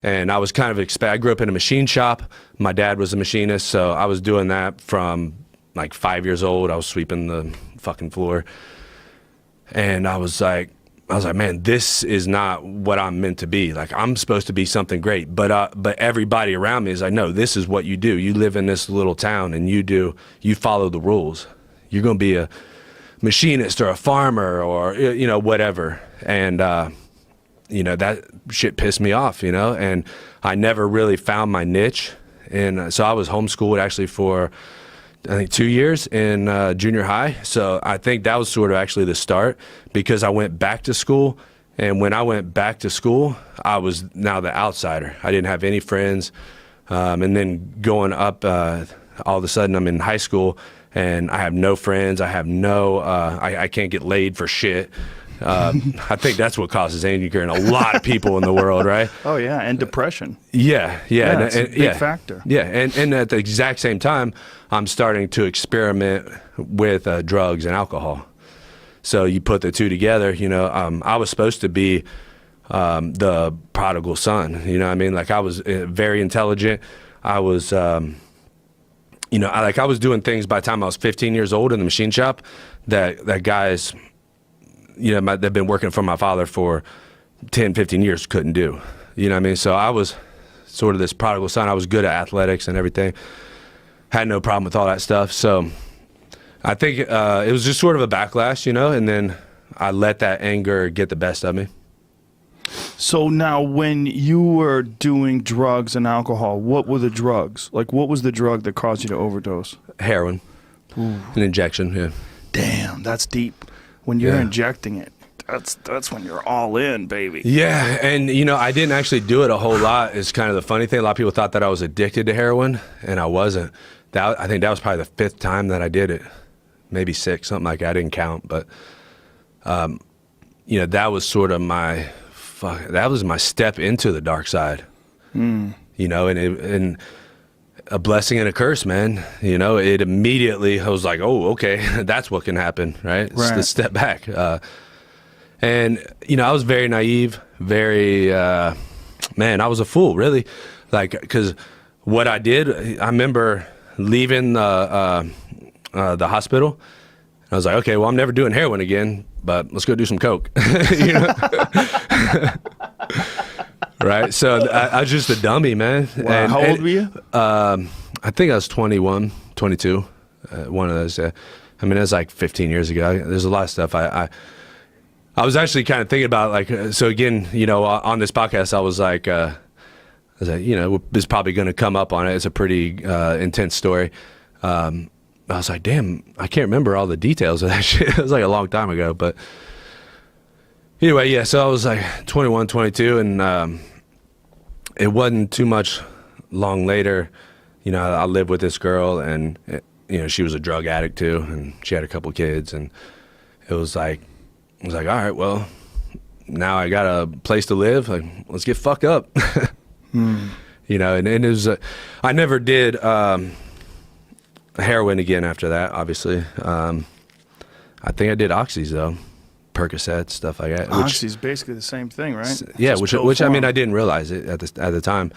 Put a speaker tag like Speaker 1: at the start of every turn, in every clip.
Speaker 1: And I was kind of I grew up in a machine shop. My dad was a machinist, so I was doing that from like 5 years old. I was sweeping the fucking floor. And I was like, man, this is not what I'm meant to be. Like, I'm supposed to be something great. But everybody around me is like, no, this is what you do. You live in this little town and you follow the rules. You're going to be a machinist or a farmer or, you know, whatever. And, you know, that shit pissed me off, you know, and I never really found my niche. And so I was homeschooled actually for, I think, 2 years in junior high. So I think that was sort of actually the start, because I went back to school. And when I went back to school, I was now the outsider. I didn't have any friends. And then going up, all of a sudden I'm in high school and I have no friends. I have no, I can't get laid for shit. I think that's what causes anger in a lot of people in the world, right?
Speaker 2: Oh yeah, and depression.
Speaker 1: Yeah,
Speaker 2: it's a big factor.
Speaker 1: Yeah, and at the exact same time, I'm starting to experiment with drugs and alcohol. So you put the two together, you know. I was supposed to be the prodigal son, you know what I mean? Like, I was very intelligent. I was, you know, I was doing things by the time I was 15 years old in the machine shop that guys, you know, they've been working for my father for 10, 15 years couldn't do. You know what I mean? So I was sort of this prodigal son. I was good at athletics and everything. Had no problem with all that stuff. So I think it was just sort of a backlash, you know, and then I let that anger get the best of me.
Speaker 2: So now when you were doing drugs and alcohol, what were the drugs? Like, what was the drug that caused you to overdose?
Speaker 1: Heroin. Ooh. An injection, yeah.
Speaker 2: Damn, that's deep. When you're injecting it, that's when you're all in, baby.
Speaker 1: Yeah, and you know, I didn't actually do it a whole lot. Is kind of the funny thing. A lot of people thought that I was addicted to heroin, and I wasn't. I think that was probably the 5th time that I did it, maybe 6, something like that. I didn't count, but you know, that was sort of that was my step into the dark side. You know, and a blessing and a curse, man. You know, it immediately, I was like, oh, okay, that's what can happen, right? Just to step back. And, you know, I was very naive, very, man, I was a fool, really. Like, because what I did, I remember leaving the hospital. I was like, okay, well, I'm never doing heroin again, but let's go do some coke. You know? Right, so I was just a dummy, man.
Speaker 2: Wow. And how old were you?
Speaker 1: I think I was 21, 22, one of those. I mean, it was like 15 years ago. There's a lot of stuff. I was actually kind of thinking about, like, so again, you know, on this podcast, I was like, you know, this is probably going to come up on it. It's a pretty intense story. I was like, damn, I can't remember all the details of that shit. It was like a long time ago, but anyway, yeah, so I was like 21, 22, and it wasn't too much long later, you know, I lived with this girl, and, you know, she was a drug addict too, and she had a couple kids, and it was like, all right, well, now I got a place to live, like, let's get fucked up. You know, and it was, I never did heroin again after that, obviously. I think I did oxys, though. Percocet, stuff like that.
Speaker 2: Oxy's basically the same thing, right?
Speaker 1: Yeah, which I mean, I didn't realize it at the time.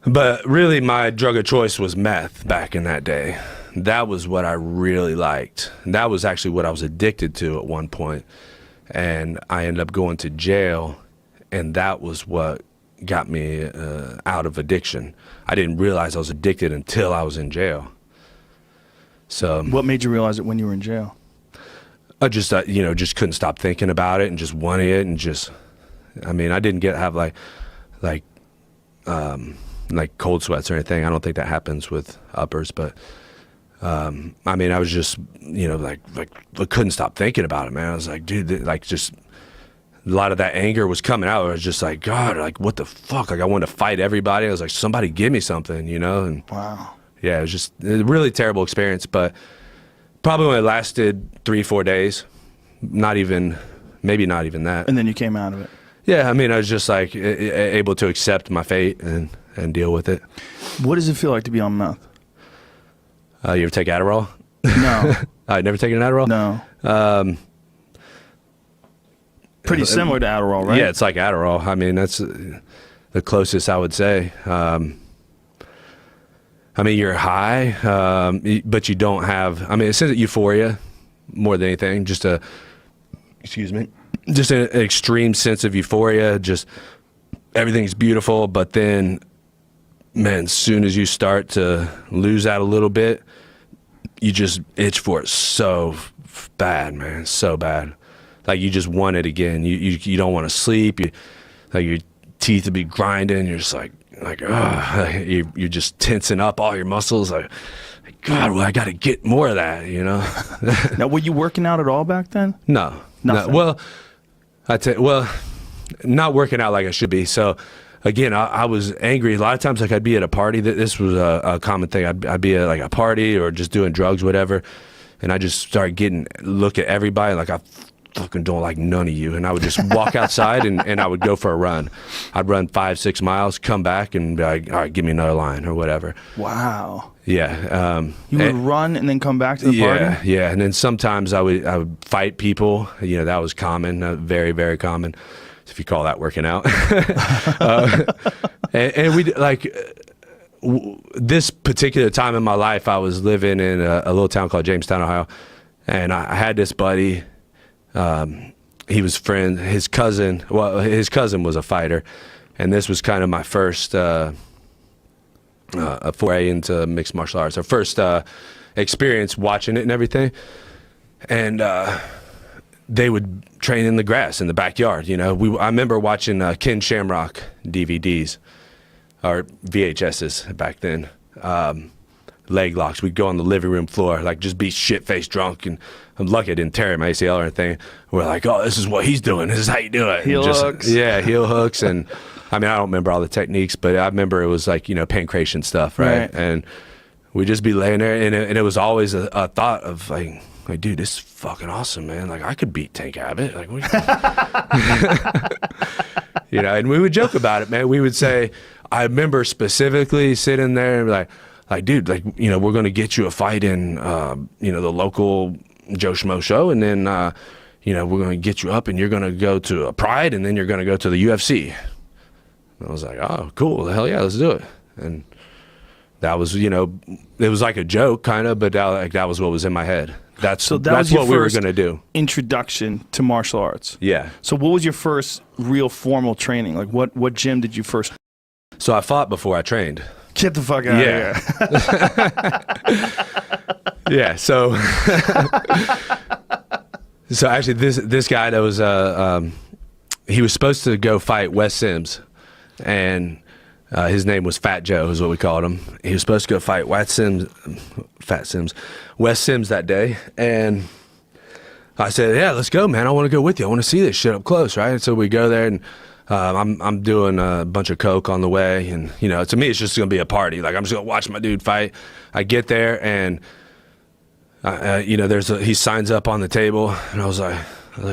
Speaker 1: But really, my drug of choice was meth back in that day. That was what I really liked. That was actually what I was addicted to at one point. And I ended up going to jail, and that was what got me out of addiction. I didn't realize I was addicted until I was in jail. So,
Speaker 2: what made you realize it when you were in jail?
Speaker 1: I just, you know, just couldn't stop thinking about it and just wanted it, and just, I mean, I didn't have like cold sweats or anything. I don't think that happens with uppers, but I mean, I was just, you know, like I couldn't stop thinking about it, man. I was like, dude, like, just a lot of that anger was coming out. I was just like, God, like, what the fuck? Like, I wanted to fight everybody. I was like, somebody give me something, you know? And
Speaker 2: wow.
Speaker 1: Yeah, it was just a really terrible experience, but probably only lasted 3-4 days. Maybe not even that. And
Speaker 2: then you came out of it.
Speaker 1: Yeah, I mean, I was just like able to accept my fate and deal with it.
Speaker 2: What does it feel like to be on meth?
Speaker 1: You ever take Adderall?
Speaker 2: No.
Speaker 1: Never taken an Adderall?
Speaker 2: No. Pretty similar to Adderall, right?
Speaker 1: Yeah, it's like Adderall. I mean, the closest I would say. I mean, you're high, but you don't have, I mean, it's a euphoria more than anything, just an extreme sense of euphoria, just everything's beautiful, but then, man, as soon as you start to lose that a little bit, you just itch for it so bad, man, so bad. Like, you just want it again. You don't want to sleep. Like, your teeth would be grinding. You're just like you're just tensing up all your muscles. Like, God, well, I got to get more of that, you know?
Speaker 2: Now, were you working out at all back then?
Speaker 1: No.
Speaker 2: Nothing.
Speaker 1: No. Well, not working out like I should be. So, again, I was angry. A lot of times, like, I'd be at a party. This was a common thing. I'd be at, like, a party or just doing drugs, whatever, and I just started look at everybody like, I fucking don't like none of you. And I would just walk outside and I would go for a run. I'd run 5-6 miles, come back and be like, all right, give me another line or whatever.
Speaker 2: Wow.
Speaker 1: Yeah.
Speaker 2: You would run and then come back to the party?
Speaker 1: Yeah. And then sometimes I would fight people. You know, that was common, very, very common, if you call that working out. And we, like, this particular time in my life, I was living in a little town called Jamestown, Ohio. And I had this buddy. He was his cousin was a fighter, and this was kind of my first a foray into mixed martial arts, our first experience watching it and everything. And they would train in the grass in the backyard, you know. I remember watching Ken Shamrock DVDs or VHSs back then. Leg locks. We'd go on the living room floor, like, just be shit-faced drunk, and I'm lucky I didn't tear my ACL or anything. We're like, oh, this is what he's doing. This is how you do it.
Speaker 2: Heel hooks.
Speaker 1: Yeah, heel hooks. And I mean, I don't remember all the techniques, but I remember it was like, you know, pancration stuff, right? And we'd just be laying there, and it was always a thought of like, dude, this is fucking awesome, man. Like, I could beat Tank Abbott. Like, what you know, and we would joke about it, man. We would say, I remember specifically sitting there and be like, dude, like, you know, we're going to get you a fight in, you know, the local Joe Schmo show. And then, you know, we're going to get you up and you're going to go to a Pride and then you're going to go to the UFC. And I was like, oh, cool. Hell yeah, let's do it. And that was, you know, it was like a joke kind of, but that was what was in my head. That's what we were going to do.
Speaker 2: Introduction to martial arts.
Speaker 1: Yeah.
Speaker 2: So what was your first real formal training? Like, what gym did you first?
Speaker 1: So I fought before I trained.
Speaker 2: Get the fuck out of
Speaker 1: here. Yeah, so actually this guy that was he was supposed to go fight Wes Sims, and his name was Fat Joe is what we called him. He was supposed to go fight Wes Sims that day, and I said, yeah, let's go, man. I want to go with you. I want to see this shit up close, right? And so we go there, and I'm doing a bunch of coke on the way, and, you know, to me it's just gonna be a party. Like, I'm just gonna watch my dude fight. I get there, and you know, he signs up on the table, and I was like,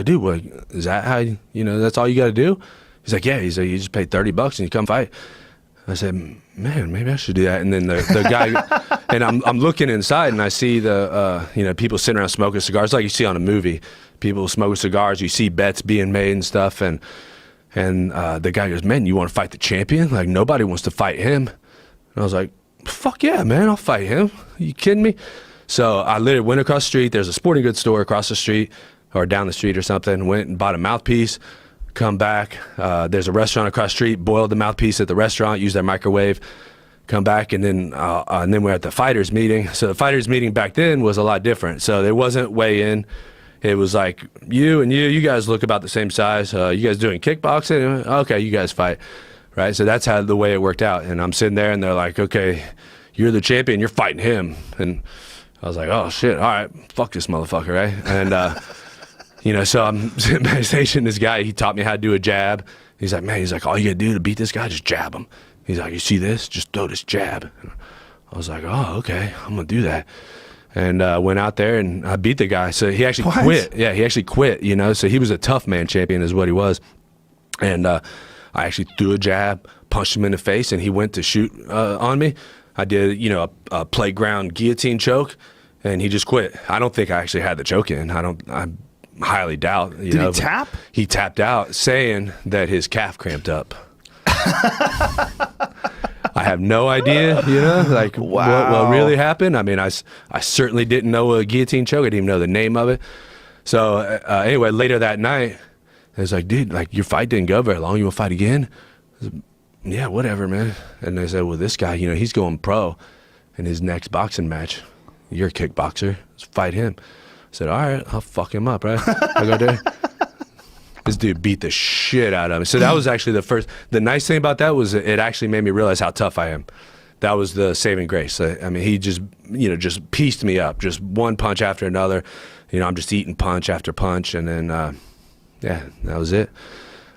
Speaker 1: dude, what is that? How you know, that's all you got to do? He's like, yeah. He's like, you just pay $30 and you come fight. I said, man, maybe I should do that. And then the guy, and I'm looking inside, and I see the you know, people sitting around smoking cigars like you see on a movie. People smoking cigars. You see bets being made and stuff, and the guy goes, man, you want to fight the champion? Like, nobody wants to fight him. And I was like, fuck yeah, man, I'll fight him. Are you kidding me? So I literally went across the street. There's a sporting goods store across the street or down the street or something. Went and bought a mouthpiece, come back. There's a restaurant across the street, boiled the mouthpiece at the restaurant, used their microwave, come back, and then we're at the fighters meeting. So the fighters meeting back then was a lot different. So there wasn't weigh-in. It was like, you guys look about the same size. You guys doing kickboxing? Okay, you guys fight, right? So that's how the way it worked out. And I'm sitting there, and they're like, okay, you're the champion. You're fighting him. And I was like, oh, shit, all right, fuck this motherfucker, right? And, you know, so I'm sitting back station. This guy, he taught me how to do a jab. He's like, man, all you got to do to beat this guy, just jab him. He's like, you see this? Just throw this jab. And I was like, oh, okay, I'm going to do that. And went out there and I beat the guy. So he actually quit. Yeah, he actually quit, you know. So he was a tough man champion is what he was. And I actually threw a jab, punched him in the face, and he went to shoot on me. I did, you know, a playground guillotine choke, and he just quit. I don't think I actually had the choke in. I highly doubt.
Speaker 2: Did he tap?
Speaker 1: He tapped out saying that his calf cramped up. I have no idea, you know, like what really happened. I mean, I certainly didn't know a guillotine choke. I didn't even know the name of it. So anyway, later that night, I was like, dude, like your fight didn't go very long. You want to fight again? I was like, yeah, whatever, man. And they said, well, this guy, you know, he's going pro in his next boxing match. You're a kickboxer. Let's fight him. I said, all right, I'll fuck him up, right? I go there. This dude beat the shit out of me. So that was actually the nice thing about that was it actually made me realize how tough I am. That was the saving grace. I mean, he just, you know, just pieced me up, just one punch after another. You know, I'm just eating punch after punch. And then, yeah, that was it.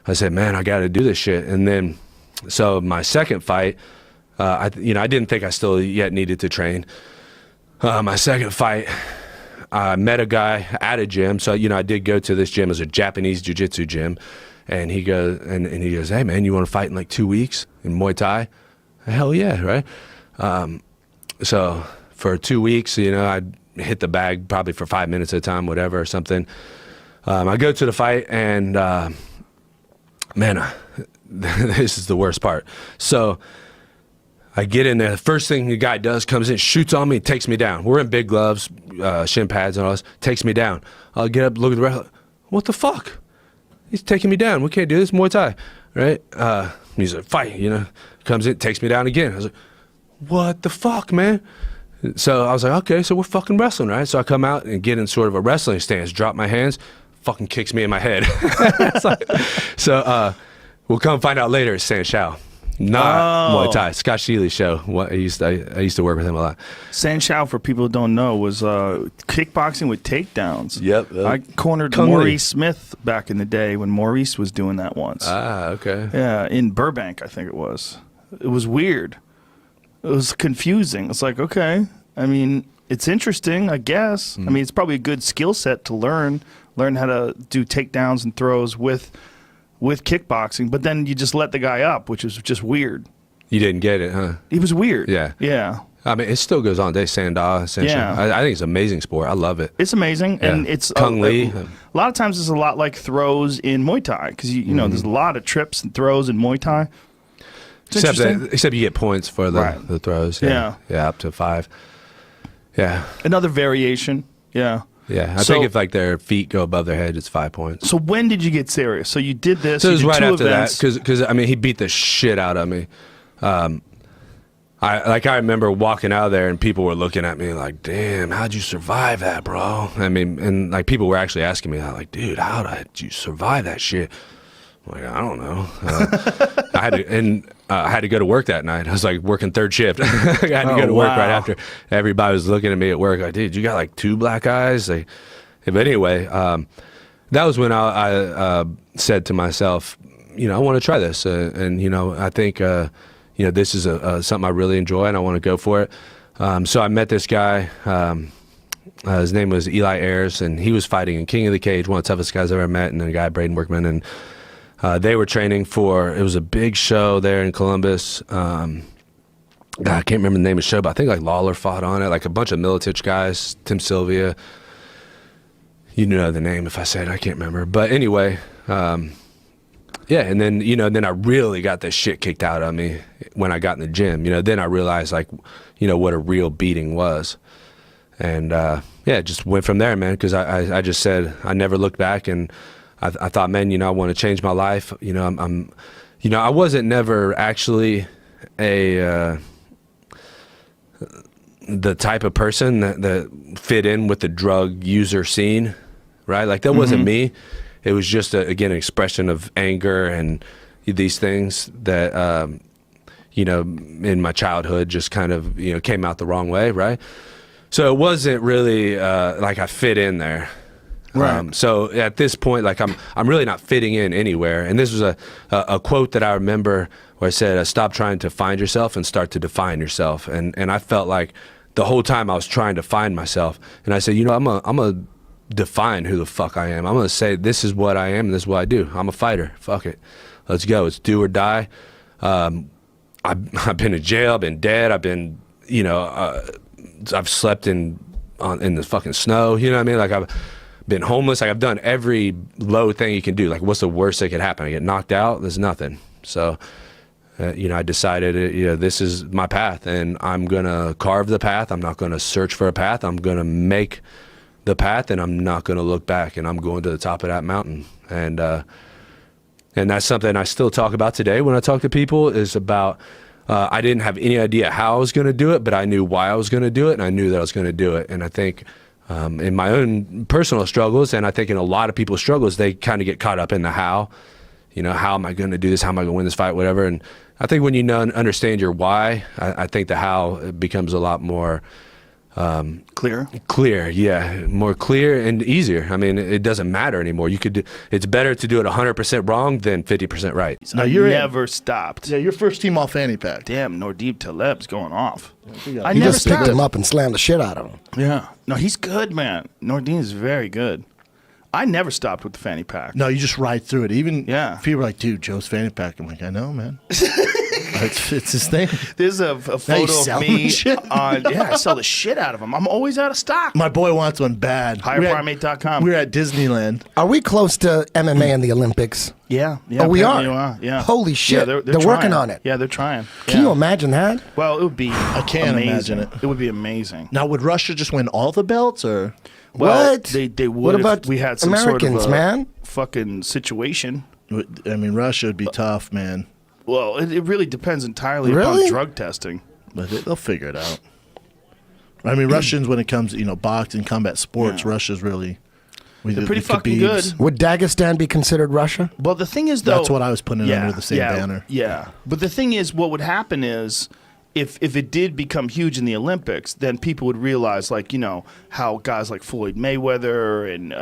Speaker 1: I said, man, I got to do this shit. And then, so my second fight, I didn't think I still yet needed to train. My second fight, I met a guy at a gym. So, you know, I did go to this gym. It was a Japanese jiu-jitsu gym. And he goes, he goes, hey, man, you want to fight in like 2 weeks in Muay Thai? Hell yeah, right? So for 2 weeks, you know, I'd hit the bag probably for 5 minutes at a time, whatever, or something. I go to the fight and, man, this is the worst part. So I get in there. The first thing the guy does, comes in, shoots on me, takes me down. We're in big gloves, shin pads and all this. Takes me down. I'll get up, look at the ref. What the fuck? He's taking me down. We can't do this. Muay Thai, right? He's like, fight, you know. Comes in, takes me down again. I was like, what the fuck, man? So I was like, okay, so we're fucking wrestling, right? So I come out and get in sort of a wrestling stance, drop my hands, fucking kicks me in my head. So we'll come find out later it's San Shao. Not Muay Thai. Scott Sheely's show. I used to work with him a lot.
Speaker 2: San Shao, for people who don't know, was kickboxing with takedowns.
Speaker 1: Yep.
Speaker 2: I cornered Maurice Smith back in the day when Maurice was doing that once.
Speaker 1: Ah, okay.
Speaker 2: Yeah, in Burbank, I think it was. It was weird. It was confusing. It's like, okay, I mean, it's interesting, I guess. I mean, it's probably a good skill set to learn how to do takedowns and throws with kickboxing, but then you just let the guy up, which is just weird.
Speaker 1: You didn't get it, huh?
Speaker 2: It was weird.
Speaker 1: Yeah.
Speaker 2: Yeah.
Speaker 1: I mean, it still goes on. Sanda.
Speaker 2: Yeah.
Speaker 1: I think it's an amazing sport. I love it.
Speaker 2: It's amazing,
Speaker 1: Yeah.
Speaker 2: and it's
Speaker 1: Kung Lee.
Speaker 2: A lot of times it's a lot like throws in Muay Thai, because you know there's a lot of trips and throws in Muay Thai.
Speaker 1: Except you get points for the throws.
Speaker 2: Yeah.
Speaker 1: Yeah, up to 5. Yeah.
Speaker 2: Another variation. Yeah.
Speaker 1: Yeah, I think if like their feet go above their head, it's 5 points.
Speaker 2: So when did you get serious? So you did this.
Speaker 1: So it was right after
Speaker 2: events.
Speaker 1: that, because I mean he beat the shit out of me. I remember walking out of there and people were looking at me like, "Damn, how'd you survive that, bro?" I mean, and like people were actually asking me, like, "Dude, how did you survive that shit?" I'm like, I don't know. I had to go to work that night. I was like working third shift. I had to go to work right after. Everybody was looking at me at work like, dude, you got like 2 black eyes? Like, but anyway, that was when I said to myself, you know, I want to try this. And, you know, I think, you know, this is something I really enjoy and I want to go for it. So I met this guy. His name was Eli Ayers, and he was fighting in King of the Cage, one of the toughest guys I've ever met, and then a guy, Braden Workman, and they were training it was a big show there in Columbus. I can't remember the name of the show, but I think like Lawler fought on it, like a bunch of Militich guys, Tim Sylvia. You know the name if I say it, I can't remember. But anyway, yeah, and then, you know, then I really got this shit kicked out of me when I got in the gym. You know, then I realized, like, you know, what a real beating was. And, yeah, just went from there, man, because I just said I never looked back, and I thought, man, you know, I want to change my life. You know, you know, I wasn't never actually the type of person that fit in with the drug user scene, right? Like that wasn't me. It was just again, an expression of anger and these things that, you know, in my childhood just kind of, you know, came out the wrong way, right? So it wasn't really like I fit in there.
Speaker 2: Right.
Speaker 1: So at this point, like I'm really not fitting in anywhere. And this was a quote that I remember where I said, "Stop trying to find yourself and start to define yourself." And I felt like the whole time I was trying to find myself. And I said, you know, I'm gonna define who the fuck I am. I'm gonna say this is what I am and this is what I do. I'm a fighter. Fuck it, let's go. It's do or die. I've been in jail. I've been dead. I've been, you know, I've slept in the fucking snow. You know what I mean? Like I've been homeless. Like I've done every low thing you can do. Like what's the worst that could happen? I get knocked out? There's nothing. So I decided, this is my path, and I'm going to carve the path. I'm not going to search for a path. I'm going to make the path, and I'm not going to look back, and I'm going to the top of that mountain. And that's something I still talk about today when I talk to people, is about, I didn't have any idea how I was going to do it, but I knew why I was going to do it, and I knew that I was going to do it. And I think in my own personal struggles, and I think in a lot of people's struggles, they kind of get caught up in the how. How am I going to do this? How am I going to win this fight? Whatever. And I think when you understand your why, I think the how becomes a lot more clear. Yeah. More clear and easier. I mean, it doesn't matter anymore. It's better to do it 100% wrong than 50% right.
Speaker 2: No, you never stopped.
Speaker 3: Yeah, your first team all fanny pack.
Speaker 2: Damn, Nordib Taleb's going off.
Speaker 4: I never just picked him up and slammed the shit out of him.
Speaker 2: Yeah. No, he's good, man. Nordin is very good. I never stopped with the fanny pack.
Speaker 3: No, you just ride through it. Even people are like, dude, Joe's fanny pack. I'm like, I know, man. It's his thing.
Speaker 2: There's a photo of me on. I sell the shit out of them. I'm always out of stock.
Speaker 3: My boy wants one bad.
Speaker 2: HigherPrimate.com.
Speaker 3: We're at Disneyland.
Speaker 4: Are we close to MMA in the Olympics?
Speaker 2: Yeah.
Speaker 4: Oh, we are?
Speaker 2: You are. Yeah.
Speaker 4: Holy shit.
Speaker 2: Yeah,
Speaker 4: they're working on it.
Speaker 2: Yeah, they're trying.
Speaker 4: Can you imagine that?
Speaker 2: Well, it would be
Speaker 3: I can't
Speaker 2: amazing.
Speaker 3: imagine it.
Speaker 2: It would be amazing.
Speaker 3: Now, would Russia just win all the belts, or?
Speaker 2: Well,
Speaker 4: What?
Speaker 2: They would
Speaker 4: What
Speaker 2: if
Speaker 4: about
Speaker 2: we had some
Speaker 4: Americans,
Speaker 2: sort of
Speaker 4: man?
Speaker 2: fucking situation.
Speaker 3: I mean, Russia would be tough, man.
Speaker 2: Well, it really depends entirely
Speaker 4: Really?
Speaker 2: upon drug testing.
Speaker 3: But they'll figure it out. I mean, Russians, when it comes to, boxing, combat sports, Russia's really...
Speaker 2: They're pretty fucking good.
Speaker 4: Would Dagestan be considered Russia?
Speaker 2: Well, the thing is, though...
Speaker 3: That's what I was putting under the same banner.
Speaker 2: Yeah. But the thing is, what would happen is, if it did become huge in the Olympics, then people would realize, how guys like Floyd Mayweather and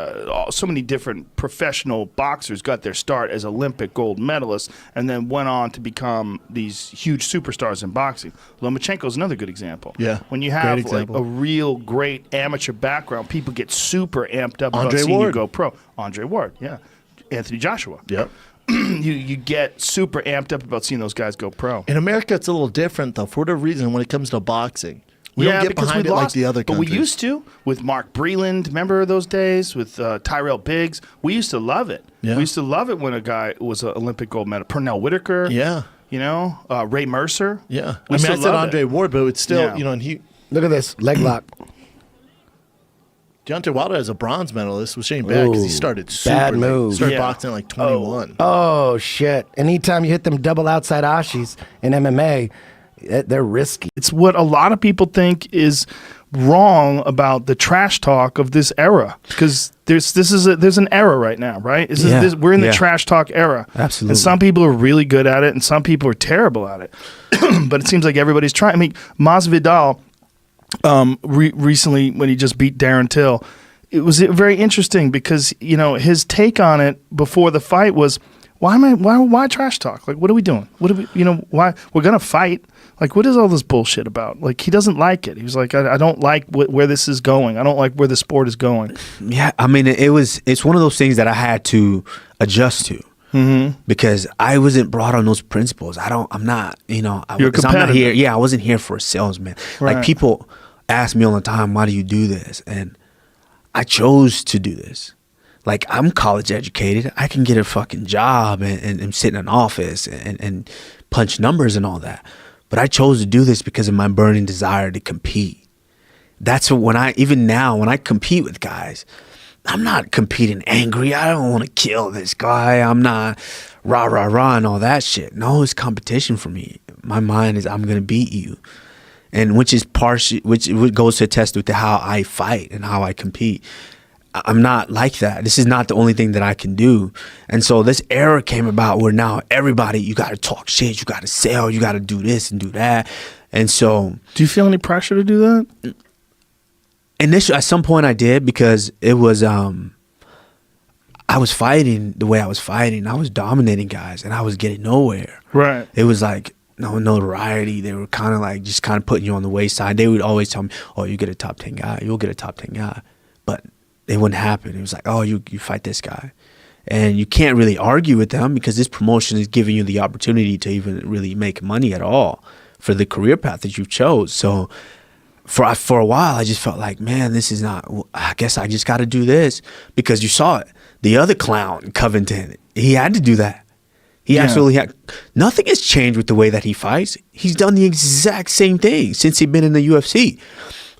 Speaker 2: so many different professional boxers got their start as Olympic gold medalists and then went on to become these huge superstars in boxing. Lomachenko's another good example.
Speaker 3: Yeah,
Speaker 2: when you have
Speaker 3: example.
Speaker 2: a real great amateur background, people get super amped up
Speaker 3: Andre
Speaker 2: about seeing you
Speaker 3: Ward.
Speaker 2: go pro. Andre Ward, yeah. Anthony Joshua.
Speaker 3: Yep.
Speaker 2: You get super amped up about seeing those guys go pro.
Speaker 3: In America, it's a little different, though, for whatever reason, when it comes to boxing. We don't get behind it like the other countries.
Speaker 2: But we used to, with Mark Breland, remember those days, with Tyrell Biggs. We used to love it.
Speaker 3: Yeah.
Speaker 2: We used to love it when a guy was an Olympic gold medal. Pernell Whitaker.
Speaker 3: Yeah.
Speaker 2: Ray Mercer.
Speaker 3: Yeah.
Speaker 2: We
Speaker 3: I said
Speaker 2: loved
Speaker 3: Andre
Speaker 2: it.
Speaker 3: Ward, but it's still,
Speaker 2: Yeah.
Speaker 3: and he...
Speaker 4: Look at this. Leg lock.
Speaker 3: Deontay Wilder as a bronze medalist was Shane bad because he
Speaker 4: Ooh,
Speaker 3: started super
Speaker 4: bad
Speaker 3: late.
Speaker 4: move.
Speaker 3: Started
Speaker 2: Yeah.
Speaker 3: boxing at like 21.
Speaker 4: Oh, shit. Anytime you hit them double outside ashis in MMA, they're risky.
Speaker 2: It's what a lot of people think is wrong about the trash talk of this era, because there's an era right now, right? We're in the trash talk era.
Speaker 1: Absolutely.
Speaker 2: And some people are really good at it and some people are terrible at it. But it seems like everybody's trying. I mean, Masvidal recently, when he just beat Darren Till, it was very interesting because his take on it before the fight was, why trash talk? Like, what are we doing? What are we, why we're gonna fight? Like, what is all this bullshit about? Like, he doesn't like it. He was like, I don't like where this is going. I don't like where the sport is going.
Speaker 5: Yeah, I mean, it's one of those things that I had to adjust to. Mm-hmm. Because I wasn't brought on those principles. I'm not,
Speaker 2: You're
Speaker 5: I'm not here. Yeah, I wasn't here for a salesman.
Speaker 2: Right.
Speaker 5: Like, people ask me all the time, why do you do this? And I chose to do this. Like, I'm college educated. I can get a fucking job and sit in an office and punch numbers and all that. But I chose to do this because of my burning desire to compete. That's what even now, when I compete with guys, I'm not competing angry. I don't want to kill this guy. I'm not rah, rah, rah and all that shit. No, it's competition for me. My mind is, I'm going to beat you. And which goes to attest with how I fight and how I compete. I'm not like that. This is not the only thing that I can do. And so this era came about where now everybody, you got to talk shit, you got to sell, you got to do this and do that. And so...
Speaker 2: Do you feel any pressure to do that?
Speaker 5: Initially, at some point I did, because it was, I was fighting the way I was fighting. I was dominating guys and I was getting nowhere.
Speaker 2: Right.
Speaker 5: It was like no notoriety. They were kind of like just kind of putting you on the wayside. They would always tell me, oh, you get a top 10 guy. You'll get a top 10 guy. But it wouldn't happen. It was like, oh, you fight this guy. And you can't really argue with them because this promotion is giving you the opportunity to even really make money at all for the career path that you chose. So for a while, I just felt like, man, this is not, I guess I just got to do this, because you saw it. The other clown, Covington, he had to do that. He absolutely had. Nothing has changed with the way that he fights. He's done the exact same thing since he'd been in the UFC.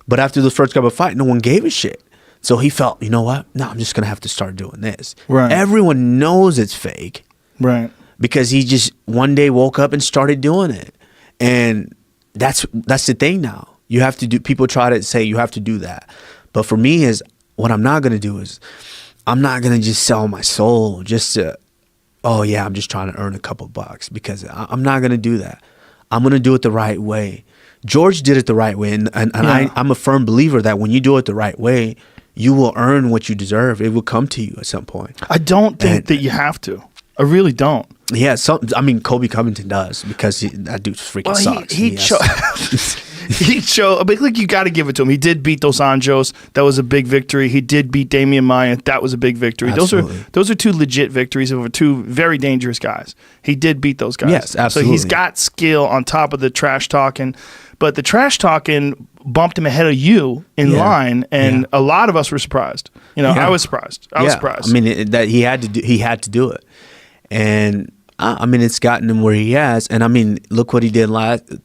Speaker 5: But after the first couple of fights, no one gave a shit. So he felt, you know what? No, I'm just going to have to start doing this.
Speaker 2: Right.
Speaker 5: Everyone knows it's fake.
Speaker 2: Right.
Speaker 5: Because he just one day woke up and started doing it. And that's the thing now. You have to do, people try to say you have to do that. But for me is, what I'm not going to do is, I'm not going to just sell my soul just to, oh yeah, I'm just trying to earn a couple bucks, because I'm not going to do that. I'm going to do it the right way. George did it the right way. And I'm a firm believer that when you do it the right way, you will earn what you deserve. It will come to you at some point.
Speaker 2: I don't think that you have to. I really don't.
Speaker 5: Yeah, I mean, Kobe Covington does, because that dude freaking sucks.
Speaker 2: He showed. I mean, like, you got to give it to him. He did beat Dos Anjos. That was a big victory. He did beat Damian Maia. That was a big victory.
Speaker 5: Absolutely.
Speaker 2: Those are two legit victories over two very dangerous guys. He did beat those guys.
Speaker 5: Yes, absolutely.
Speaker 2: So he's got skill on top of the trash talking. But the trash talking bumped him ahead of you in line, and a lot of us were surprised. You know, I was surprised. I was surprised.
Speaker 5: I mean, that he had to do it, and I mean, it's gotten him where he has. And I mean, look what he did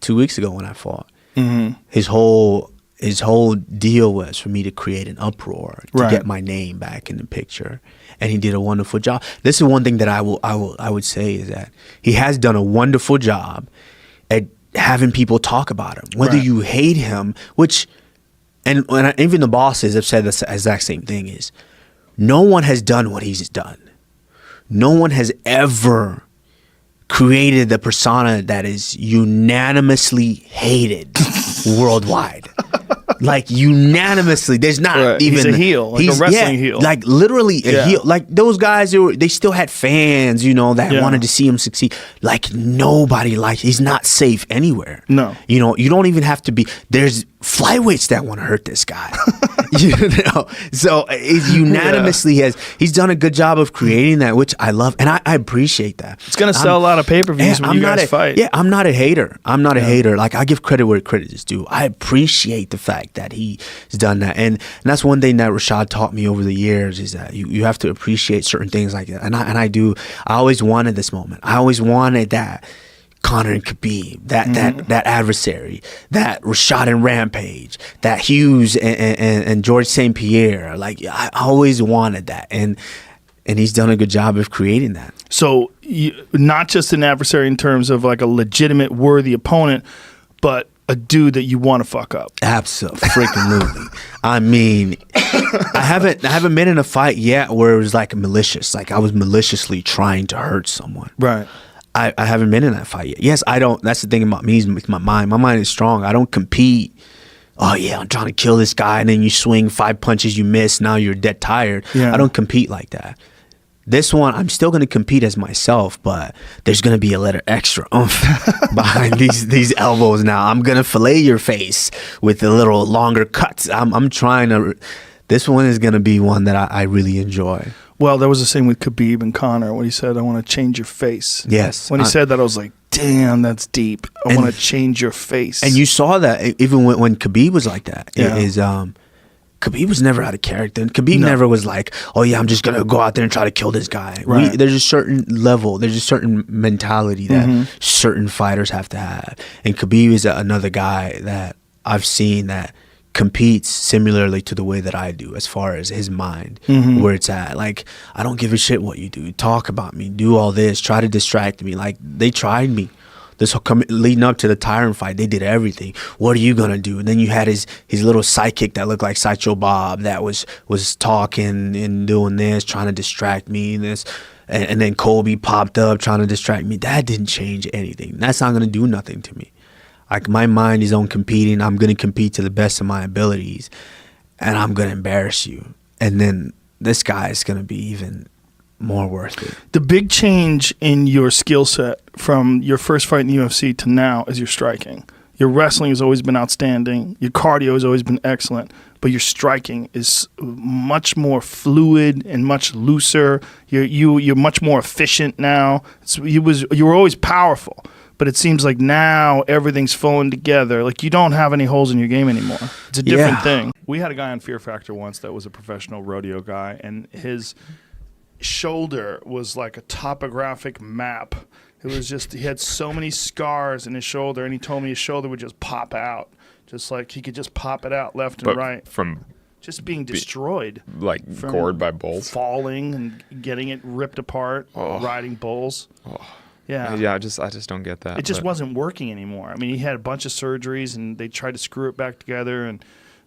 Speaker 5: 2 weeks ago when I fought. Mm-hmm. His whole deal was for me to create an uproar, to get my name back in the picture, and he did a wonderful job. This is one thing that I would say is that he has done a wonderful job at having people talk about him, whether you hate him, which, and even the bosses have said the exact same thing, is no one has done what he's done. No one has ever created the persona that is unanimously hated worldwide. Like, unanimously. There's not even...
Speaker 2: He's a heel, like a wrestling heel.
Speaker 5: Like, literally a heel. Like, those guys, they still had fans, you know, that wanted to see him succeed. Like, nobody he's not safe anywhere.
Speaker 2: No.
Speaker 5: You know, you don't even have to be... There's flyweights that want to hurt this guy. You know? So, it unanimously he's done a good job of creating that, which I love, and I appreciate that.
Speaker 2: It's going to sell a lot of pay-per-views when you guys fight.
Speaker 5: Yeah, I'm not a hater. I'm not a hater. Like, I give credit where credit is due. I appreciate the fact that he's done that, and that's one thing that Rashad taught me over the years, is that you have to appreciate certain things like that, and I do. I always wanted this moment. I always wanted that Conor and Khabib, that adversary, that Rashad and Rampage, that Hughes and George St. Pierre. Like, I always wanted that, and he's done a good job of creating that. So,
Speaker 2: not just an adversary in terms of like a legitimate, worthy opponent, but a dude that you want to fuck up.
Speaker 5: Absolutely. I mean, I haven't been in a fight yet where it was like malicious, like I was maliciously trying to hurt someone.
Speaker 2: Right.
Speaker 5: I haven't been in that fight yet. Yes, I don't. That's the thing about me, is my mind. My mind is strong. I don't compete. Oh yeah, I'm trying to kill this guy, and then you swing 5 punches, you miss, now you're dead tired. Yeah. I don't compete like that. This one, I'm still going to compete as myself, but there's going to be a little extra oomph behind these elbows now. I'm going to fillet your face with a little longer cuts. I'm trying to... This one is going to be one that I really enjoy.
Speaker 2: Well, that was the same with Khabib and Conor when he said, I want to change your face.
Speaker 5: Yes.
Speaker 2: When he said that, I was like, damn, that's deep. I want to change your face.
Speaker 5: And you saw that even when Khabib was like that. Yeah. Khabib was never out of character. And Khabib never was like, oh yeah, I'm just going to go out there and try to kill this guy. Right. There's a certain level, there's a certain mentality that certain fighters have to have. And Khabib is another guy that I've seen that competes similarly to the way that I do, as far as his mind, where it's at. Like, I don't give a shit what you do. Talk about me, do all this, try to distract me. Like, they tried me. This whole leading up to the Tyron fight, they did everything. What are you gonna do? And then you had his little sidekick that looked like Sideshow Bob that was talking and doing this, trying to distract me. And then Colby popped up trying to distract me. That didn't change anything. That's not gonna do nothing to me. Like, my mind is on competing. I'm gonna compete to the best of my abilities, and I'm gonna embarrass you. And then this guy is gonna be even more worth it.
Speaker 2: The big change in your skill set from your first fight in the UFC to now is your striking. Your wrestling has always been outstanding. Your cardio has always been excellent, but your striking is much more fluid and much looser. You're much more efficient now. You were always powerful, but it seems like now everything's falling together. Like, you don't have any holes in your game anymore. It's a different thing. We had a guy on Fear Factor once that was a professional rodeo guy, and his shoulder was like a topographic map. It was just, he had so many scars in his shoulder, and he told me his shoulder would just pop out. Just like he could just pop it out left and
Speaker 6: But
Speaker 2: right.
Speaker 6: from
Speaker 2: Just being destroyed.
Speaker 6: like
Speaker 2: From
Speaker 6: gored by bulls.
Speaker 2: Falling and getting it ripped apart, riding bulls. Yeah.
Speaker 6: Yeah, I just don't get that.
Speaker 2: It just
Speaker 6: but-
Speaker 2: wasn't working anymore. I mean, he had a bunch of surgeries, and they tried to screw it back together and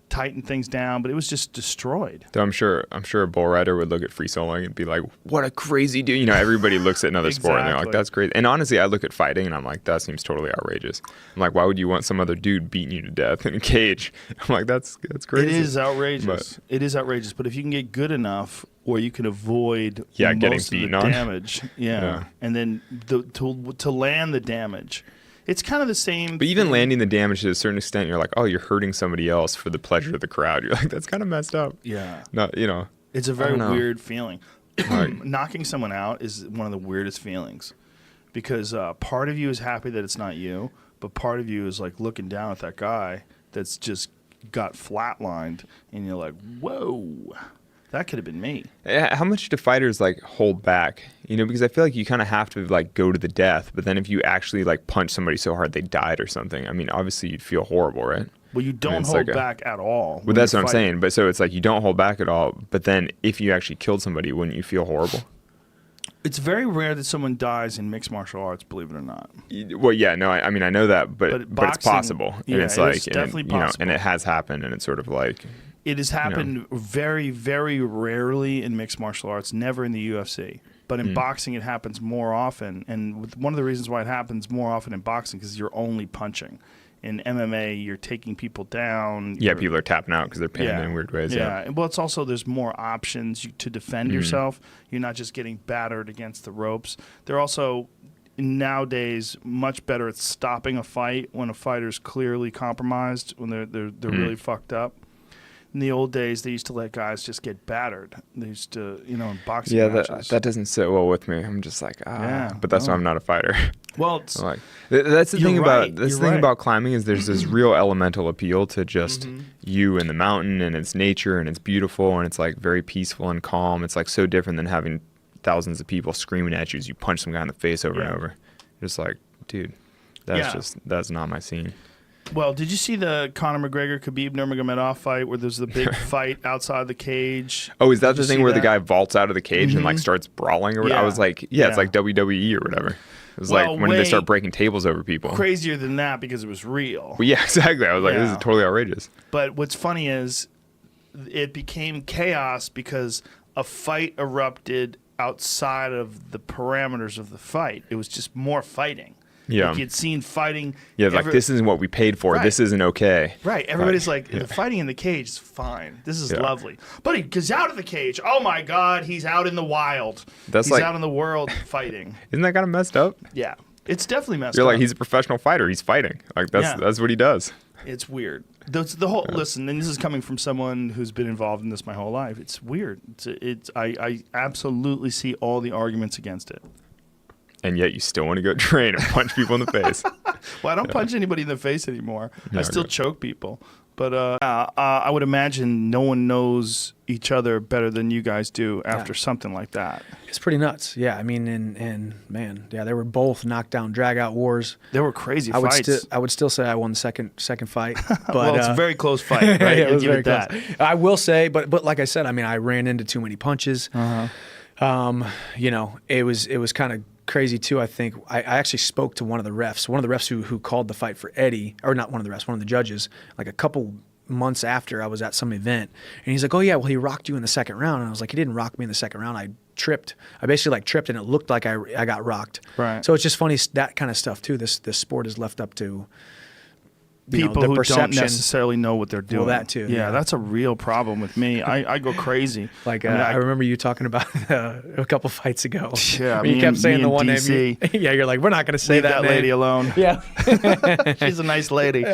Speaker 2: tighten things down, but it was just destroyed.
Speaker 6: Though I'm sure a bull rider would look at free soloing and be like, "What a crazy dude!" You know, everybody looks at another sport and they're like,
Speaker 2: Exactly.
Speaker 6: "That's crazy." And honestly, I look at fighting and I'm like, "That seems totally outrageous." I'm like, "Why would you want some other dude beating you to death in a cage?" I'm like, "That's crazy."
Speaker 2: It is outrageous.
Speaker 6: But-
Speaker 2: It is outrageous. But if you can get good enough where you can avoid
Speaker 6: getting
Speaker 2: most of
Speaker 6: beaten
Speaker 2: the
Speaker 6: on.
Speaker 2: damage, yeah, and then to land the damage, it's kind of the same.
Speaker 6: But even
Speaker 2: thing.
Speaker 6: landing the damage to a certain extent, you're like, "Oh, you're hurting somebody else for the pleasure of the crowd." You're like, "That's kind of messed up."
Speaker 2: Yeah.
Speaker 6: Not, you know.
Speaker 2: It's a
Speaker 6: I
Speaker 2: very
Speaker 6: don't know.
Speaker 2: weird feeling.
Speaker 6: Like-
Speaker 2: Knocking someone out is one of the weirdest feelings because part of you is happy that it's not you, but part of you is like looking down at that guy that's just got flatlined, and you're like, whoa, that could have been me.
Speaker 6: How much do fighters like hold back? You know, because I feel like you kind of have to like go to the death, but then if you actually like punch somebody so hard they died or something, I mean, obviously you'd feel horrible, right?
Speaker 2: Well, you don't
Speaker 6: it's
Speaker 2: hold
Speaker 6: like a-
Speaker 2: back at all.
Speaker 6: Well, that's what I'm saying. But so it's like you don't hold back at all. But then if you actually killed somebody, wouldn't you feel horrible?
Speaker 2: It's very rare that someone dies in mixed martial arts, believe it or not.
Speaker 6: Well, yeah, no, I mean, I know that, but it's
Speaker 2: boxing-
Speaker 6: possible.
Speaker 2: yeah,
Speaker 6: And it's
Speaker 2: it
Speaker 6: like,
Speaker 2: is
Speaker 6: and
Speaker 2: definitely
Speaker 6: you know,
Speaker 2: possible.
Speaker 6: and it has happened, and it's sort of like,
Speaker 2: It has happened very, very rarely in mixed martial arts, never in the UFC. But in boxing, it happens more often. And one of the reasons why it happens more often in boxing is you're only punching. In MMA, you're taking people down.
Speaker 6: yeah,
Speaker 2: you're-
Speaker 6: people are tapping out because they're pinned in weird ways. Yeah.
Speaker 2: Yeah. Well, it's also there's more options to defend yourself. You're not just getting battered against the ropes. They're also nowadays much better at stopping a fight when a fighter's clearly compromised, when they're really fucked up. In the old days, they used to let guys just get battered. They used to, in boxing
Speaker 6: Yeah,
Speaker 2: matches.
Speaker 6: that doesn't sit well with me. I'm just like,
Speaker 2: Yeah,
Speaker 6: but that's why I'm not a fighter.
Speaker 2: well, it's,
Speaker 6: I'm like, that's the
Speaker 2: You're
Speaker 6: thing
Speaker 2: right,
Speaker 6: about this
Speaker 2: you're
Speaker 6: thing
Speaker 2: right.
Speaker 6: about climbing is there's this real elemental appeal to just you and the mountain and its nature, and it's beautiful and it's like very peaceful and calm. It's like so different than having thousands of people screaming at you as you punch some guy in the face over and
Speaker 2: Yeah.
Speaker 6: over. Just like, dude, that's not my scene.
Speaker 2: well, did you see the Conor McGregor Khabib Nurmagomedov fight where there's the big fight outside the cage?
Speaker 6: Oh, is that
Speaker 2: Did
Speaker 6: the
Speaker 2: you
Speaker 6: thing
Speaker 2: see
Speaker 6: where the
Speaker 2: that?
Speaker 6: guy vaults out of the cage and like starts brawling or whatever? I
Speaker 2: Yeah.
Speaker 6: was like, yeah, it's
Speaker 2: Yeah.
Speaker 6: like WWE or whatever. It was
Speaker 2: Well,
Speaker 6: like when they
Speaker 2: way
Speaker 6: start breaking tables over people.
Speaker 2: Crazier than that because it was real.
Speaker 6: Well, yeah, exactly. I was like, this
Speaker 2: Yeah.
Speaker 6: is totally outrageous.
Speaker 2: But what's funny is it became chaos because a fight erupted outside of the parameters of the fight. It was just more fighting.
Speaker 6: Yeah.
Speaker 2: Like you'd seen fighting.
Speaker 6: Yeah, like this isn't what we paid for.
Speaker 2: Right.
Speaker 6: This isn't okay.
Speaker 2: Right. Everybody's like, the fighting in the cage is fine. This is
Speaker 6: Yeah.
Speaker 2: lovely. But he gets out of the cage. Oh my God, he's out in the wild.
Speaker 6: That's
Speaker 2: he's
Speaker 6: like-
Speaker 2: out in the world fighting.
Speaker 6: Isn't that kind of messed up?
Speaker 2: Yeah. It's definitely messed
Speaker 6: You're
Speaker 2: up.
Speaker 6: like, he's a professional fighter. He's fighting. Like that's what he does.
Speaker 2: It's weird. The whole listen, and this is coming from someone who's been involved in this my whole life. It's weird. I absolutely see all the arguments against it.
Speaker 6: And yet you still want to go train and punch people in the face.
Speaker 2: Well, I don't punch anybody in the face anymore.
Speaker 6: Yeah,
Speaker 2: I still
Speaker 6: good.
Speaker 2: choke people. But I would imagine no one knows each other better than you guys do after something like that.
Speaker 7: It's pretty nuts. Yeah, I mean, and man, yeah, they were both knockdown, drag out wars.
Speaker 2: There were crazy
Speaker 7: I would
Speaker 2: fights.
Speaker 7: I would still say I won the second fight. But,
Speaker 2: well, it's a very close fight, right?
Speaker 7: yeah, it
Speaker 2: You'll
Speaker 7: was
Speaker 2: give
Speaker 7: very
Speaker 2: it that.
Speaker 7: close. I will say, but like I said, I mean, I ran into too many punches. It was kind of crazy too. I think I actually spoke to one of the refs who called the fight for Eddie, or not one of the refs, one of the judges, like a couple months after I was at some event, and he's like, "Oh yeah, well he rocked you in the second round," and I was like, "He didn't rock me in the second round. I tripped. I basically like tripped, and it looked like I got rocked."
Speaker 2: Right.
Speaker 7: So it's just funny that kind of stuff too. This sport is left up to
Speaker 2: People
Speaker 7: the
Speaker 2: who
Speaker 7: perception.
Speaker 2: don't necessarily know what they're doing.
Speaker 7: that too,
Speaker 2: Yeah,
Speaker 7: yeah.
Speaker 2: that's a real problem with me. I go crazy.
Speaker 7: Like
Speaker 2: I mean,
Speaker 7: I remember you talking about a couple fights ago.
Speaker 2: Yeah,
Speaker 7: where you
Speaker 2: me
Speaker 7: kept
Speaker 2: and-
Speaker 7: saying
Speaker 2: me
Speaker 7: the
Speaker 2: and
Speaker 7: one name.
Speaker 2: DC.
Speaker 7: Yeah, you're like, we're not going to say
Speaker 2: leave
Speaker 7: that,
Speaker 2: that
Speaker 7: name.
Speaker 2: lady alone.
Speaker 7: Yeah.
Speaker 2: She's a nice lady.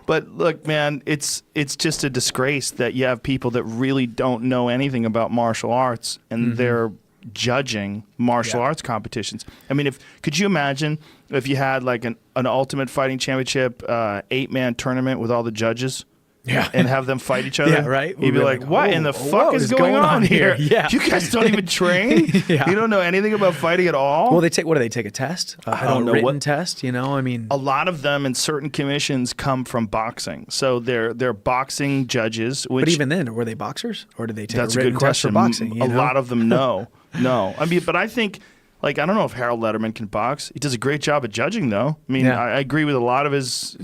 Speaker 2: But look, man, it's just a disgrace that you have people that really don't know anything about martial arts and they're judging martial arts competitions. I mean, could you imagine if you had like an Ultimate Fighting Championship 8-man tournament with all the judges? and have them fight each other.
Speaker 7: Yeah, right.
Speaker 2: You'd be like, what in the fuck is going on here?
Speaker 7: Yeah.
Speaker 2: You guys don't even train?
Speaker 7: Yeah.
Speaker 2: You don't know anything about fighting at all?
Speaker 7: Well, they take, what do they take, a test?
Speaker 2: I don't know
Speaker 7: written
Speaker 2: what
Speaker 7: test, you know? I mean,
Speaker 2: a lot of them in certain commissions come from boxing. So they're boxing judges. Which,
Speaker 7: but even then, were they boxers? Or did they take
Speaker 2: that's
Speaker 7: a
Speaker 2: a
Speaker 7: written
Speaker 2: good
Speaker 7: test for
Speaker 2: question.
Speaker 7: boxing?
Speaker 2: A lot of them no. I mean, but I think, like, I don't know if Harold Letterman can box. He does a great job at judging, though. I mean,
Speaker 7: Yeah.
Speaker 2: I agree with a lot of his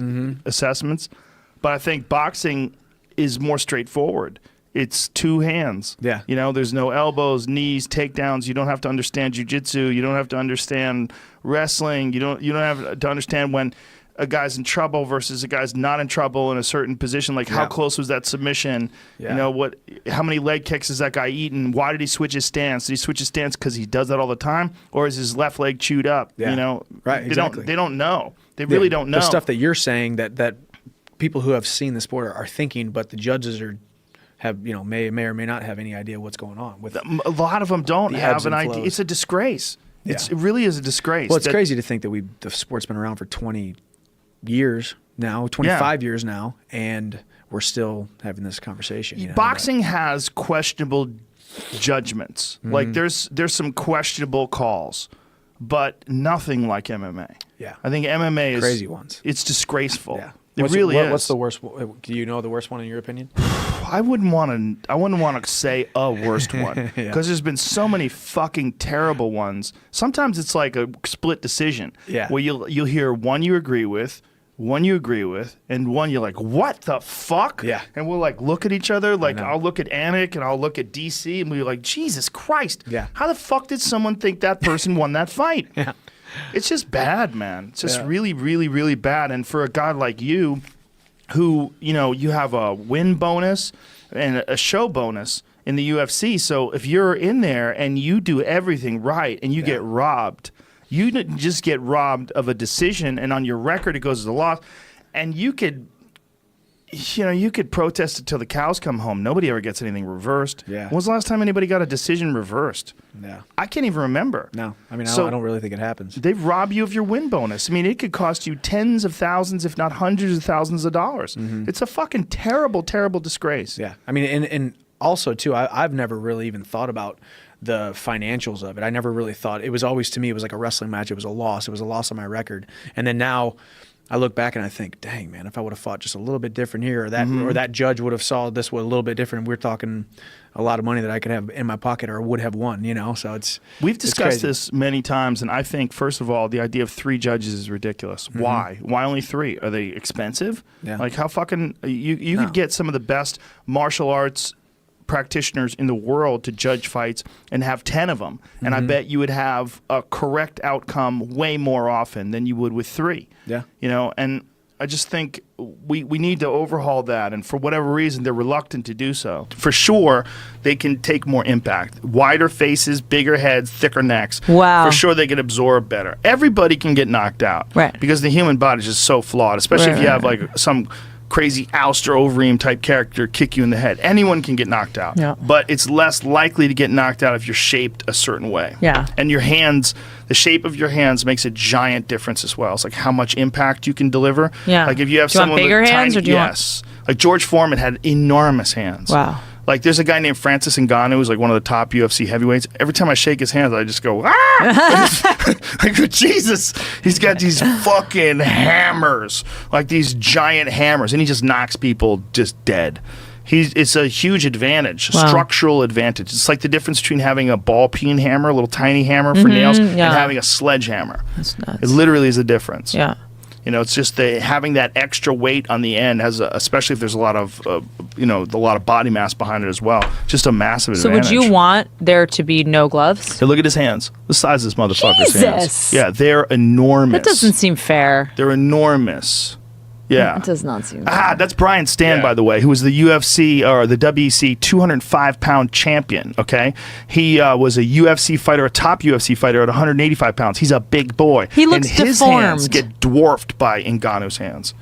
Speaker 2: assessments. But I think boxing is more straightforward. It's two hands.
Speaker 7: Yeah.
Speaker 2: You know, there's no elbows, knees, takedowns. You don't have to understand jiu-jitsu. You don't have to understand wrestling. You don't have to understand when a guy's in trouble versus a guy's not in trouble in a certain position. Like, how close was that submission?
Speaker 7: Yeah.
Speaker 2: You know, how many leg kicks has that guy eaten? Why did he switch his stance? Did he switch his stance because he does that all the time? Or is his left leg chewed up?
Speaker 7: Yeah.
Speaker 2: You know,
Speaker 7: Right, exactly.
Speaker 2: They don't know. They really don't know.
Speaker 7: The stuff that you're saying that people who have seen the sport are thinking, but the judges may or may not have any idea what's going on with.
Speaker 2: A lot of them don't
Speaker 7: The
Speaker 2: have
Speaker 7: ebbs
Speaker 2: an
Speaker 7: and
Speaker 2: idea.
Speaker 7: flows.
Speaker 2: It's a disgrace.
Speaker 7: Yeah.
Speaker 2: It really is a disgrace.
Speaker 7: Well, it's crazy to think that the sport's been around for 20 years now, 25 years now, and we're still having this conversation. You know,
Speaker 2: Boxing has questionable judgments. Like there's some questionable calls, but nothing like MMA.
Speaker 7: Yeah.
Speaker 2: I think MMA is
Speaker 7: Crazy ones.
Speaker 2: It's disgraceful.
Speaker 7: Yeah.
Speaker 2: It really is.
Speaker 7: What's the worst? Do you know the worst one in your opinion?
Speaker 2: I wouldn't want to say a worst one because there's been so many fucking terrible ones. Sometimes it's like a split decision.
Speaker 7: Yeah.
Speaker 2: Where you'll hear one you agree with, and one you're like, what the fuck?
Speaker 7: Yeah.
Speaker 2: And we'll like look at each other. Like
Speaker 7: know.
Speaker 2: I'll look at Anik and I'll look at DC and we're like, Jesus Christ.
Speaker 7: Yeah.
Speaker 2: How the fuck did someone think that person won that fight?
Speaker 7: Yeah.
Speaker 2: It's just bad, man. It's just really, really, really bad. And for a guy like you, who, you know, you have a win bonus and a show bonus in the UFC. So if you're in there and you do everything right and you get robbed, you didn't just get robbed of a decision and on your record it goes as a loss. And you could protest it till the cows come home. Nobody ever gets anything reversed.
Speaker 7: Yeah.
Speaker 2: When was the last time anybody got a decision reversed?
Speaker 7: Yeah.
Speaker 2: I can't even remember.
Speaker 7: No. I mean,
Speaker 2: So-
Speaker 7: I don't really think it happens.
Speaker 2: They rob you of your win bonus. I mean, it could cost you tens of thousands, if not hundreds of thousands of dollars. It's a fucking terrible, terrible disgrace.
Speaker 7: Yeah. I mean, and also too, I've never really even thought about the financials of it. I never really thought, it was always, to me, it was like a wrestling match. It was a loss. It was a loss on my record. And then now I look back and I think, dang, man, if I would have fought just a little bit different here, or that judge would have saw this a little bit different, we're talking a lot of money that I could have in my pocket or would have won, you know? So
Speaker 2: We've discussed
Speaker 7: crazy.
Speaker 2: this many times, and I think, first of all, the idea of 3 judges is ridiculous. Why? Why only 3? Are they expensive?
Speaker 7: Yeah.
Speaker 2: Like, how fucking... You
Speaker 7: No.
Speaker 2: could get some of the best martial arts practitioners in the world to judge fights and have 10 of them. And I bet you would have a correct outcome way more often than you would with 3.
Speaker 7: Yeah.
Speaker 2: You know, and I just think we need to overhaul that. And for whatever reason, they're reluctant to do so. For sure, they can take more impact. Wider faces, bigger heads, thicker necks.
Speaker 8: Wow.
Speaker 2: For sure, they can absorb better. Everybody can get knocked out.
Speaker 8: Right.
Speaker 2: Because the human body is just so flawed, especially if you have like some crazy Alistair Overeem type character kick you in the head. Anyone can get knocked out.
Speaker 8: Yeah.
Speaker 2: But it's less likely to get knocked out if you're shaped a certain way.
Speaker 8: Yeah.
Speaker 2: And your hands, the shape of your hands makes a giant difference as well. It's like how much impact you can deliver.
Speaker 8: Yeah.
Speaker 2: Like if you have
Speaker 8: Do you want
Speaker 2: someone
Speaker 8: bigger
Speaker 2: with
Speaker 8: hands
Speaker 2: tiny,
Speaker 8: or do you want-
Speaker 2: yes. Like George Foreman had enormous hands.
Speaker 8: Wow.
Speaker 2: Like there's a guy named Francis Ngannou who's like one of the top UFC heavyweights. Every time I shake his hands, I just go, I go, Jesus. He's got these fucking hammers, like these giant hammers, and he just knocks people just dead. It's a huge advantage,
Speaker 8: Wow.
Speaker 2: structural advantage. It's like the difference between having a ball peen hammer, a little tiny hammer for nails, and
Speaker 8: yeah.
Speaker 2: having a sledgehammer.
Speaker 8: That's nuts.
Speaker 2: It literally is a difference.
Speaker 8: Yeah.
Speaker 2: You know, it's just having that extra weight on the end has, especially if there's a lot of, a lot of body mass behind it as well. Just a massive
Speaker 8: So
Speaker 2: advantage.
Speaker 8: would you want there to be no gloves?
Speaker 2: Hey, look at his hands. The size of this motherfucker's hands.
Speaker 8: Jesus.
Speaker 2: Yeah, they're enormous.
Speaker 8: That doesn't seem fair.
Speaker 2: They're enormous. Yeah.
Speaker 8: It does not seem fair.
Speaker 2: That's Brian Stan, by the way, who was the UFC or the WEC 205-pound champion. Okay, he was a UFC fighter, a top UFC fighter at 185 pounds. He's a big boy.
Speaker 8: He looks
Speaker 2: and his hands
Speaker 8: deformed.
Speaker 2: get dwarfed by Ngannou's hands.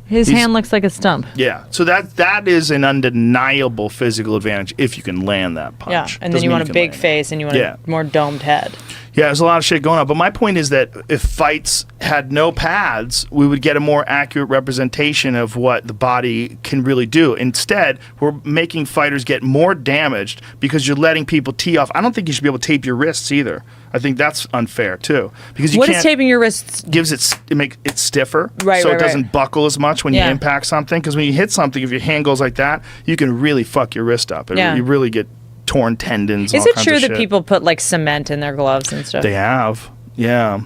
Speaker 8: His hand looks like a stump.
Speaker 2: Yeah, so that is an undeniable physical advantage if you can land that punch.
Speaker 8: Yeah, and then
Speaker 2: Doesn't
Speaker 8: you
Speaker 2: mean
Speaker 8: want a
Speaker 2: can
Speaker 8: big
Speaker 2: land it.
Speaker 8: face and you want
Speaker 2: Yeah.
Speaker 8: a more domed head.
Speaker 2: Yeah, there's a lot of shit going on. But my point is that if fights had no pads, we would get a more accurate representation of what the body can really do. Instead, we're making fighters get more damaged because you're letting people tee off. I don't think you should be able to tape your wrists either. I think that's unfair too, because you
Speaker 8: What
Speaker 2: can't.
Speaker 8: is taping your wrists?
Speaker 2: Gives it make it stiffer,
Speaker 8: Right,
Speaker 2: so
Speaker 8: right,
Speaker 2: it doesn't buckle as much when
Speaker 8: Yeah.
Speaker 2: you impact something. Because when you hit something, if your hand goes like that, you can really fuck your wrist up.
Speaker 8: Yeah.
Speaker 2: You really get torn tendons.
Speaker 8: Is
Speaker 2: all
Speaker 8: it
Speaker 2: kinds
Speaker 8: true
Speaker 2: of
Speaker 8: that
Speaker 2: shit.
Speaker 8: people put like cement in their gloves and stuff?
Speaker 2: They have. Yeah.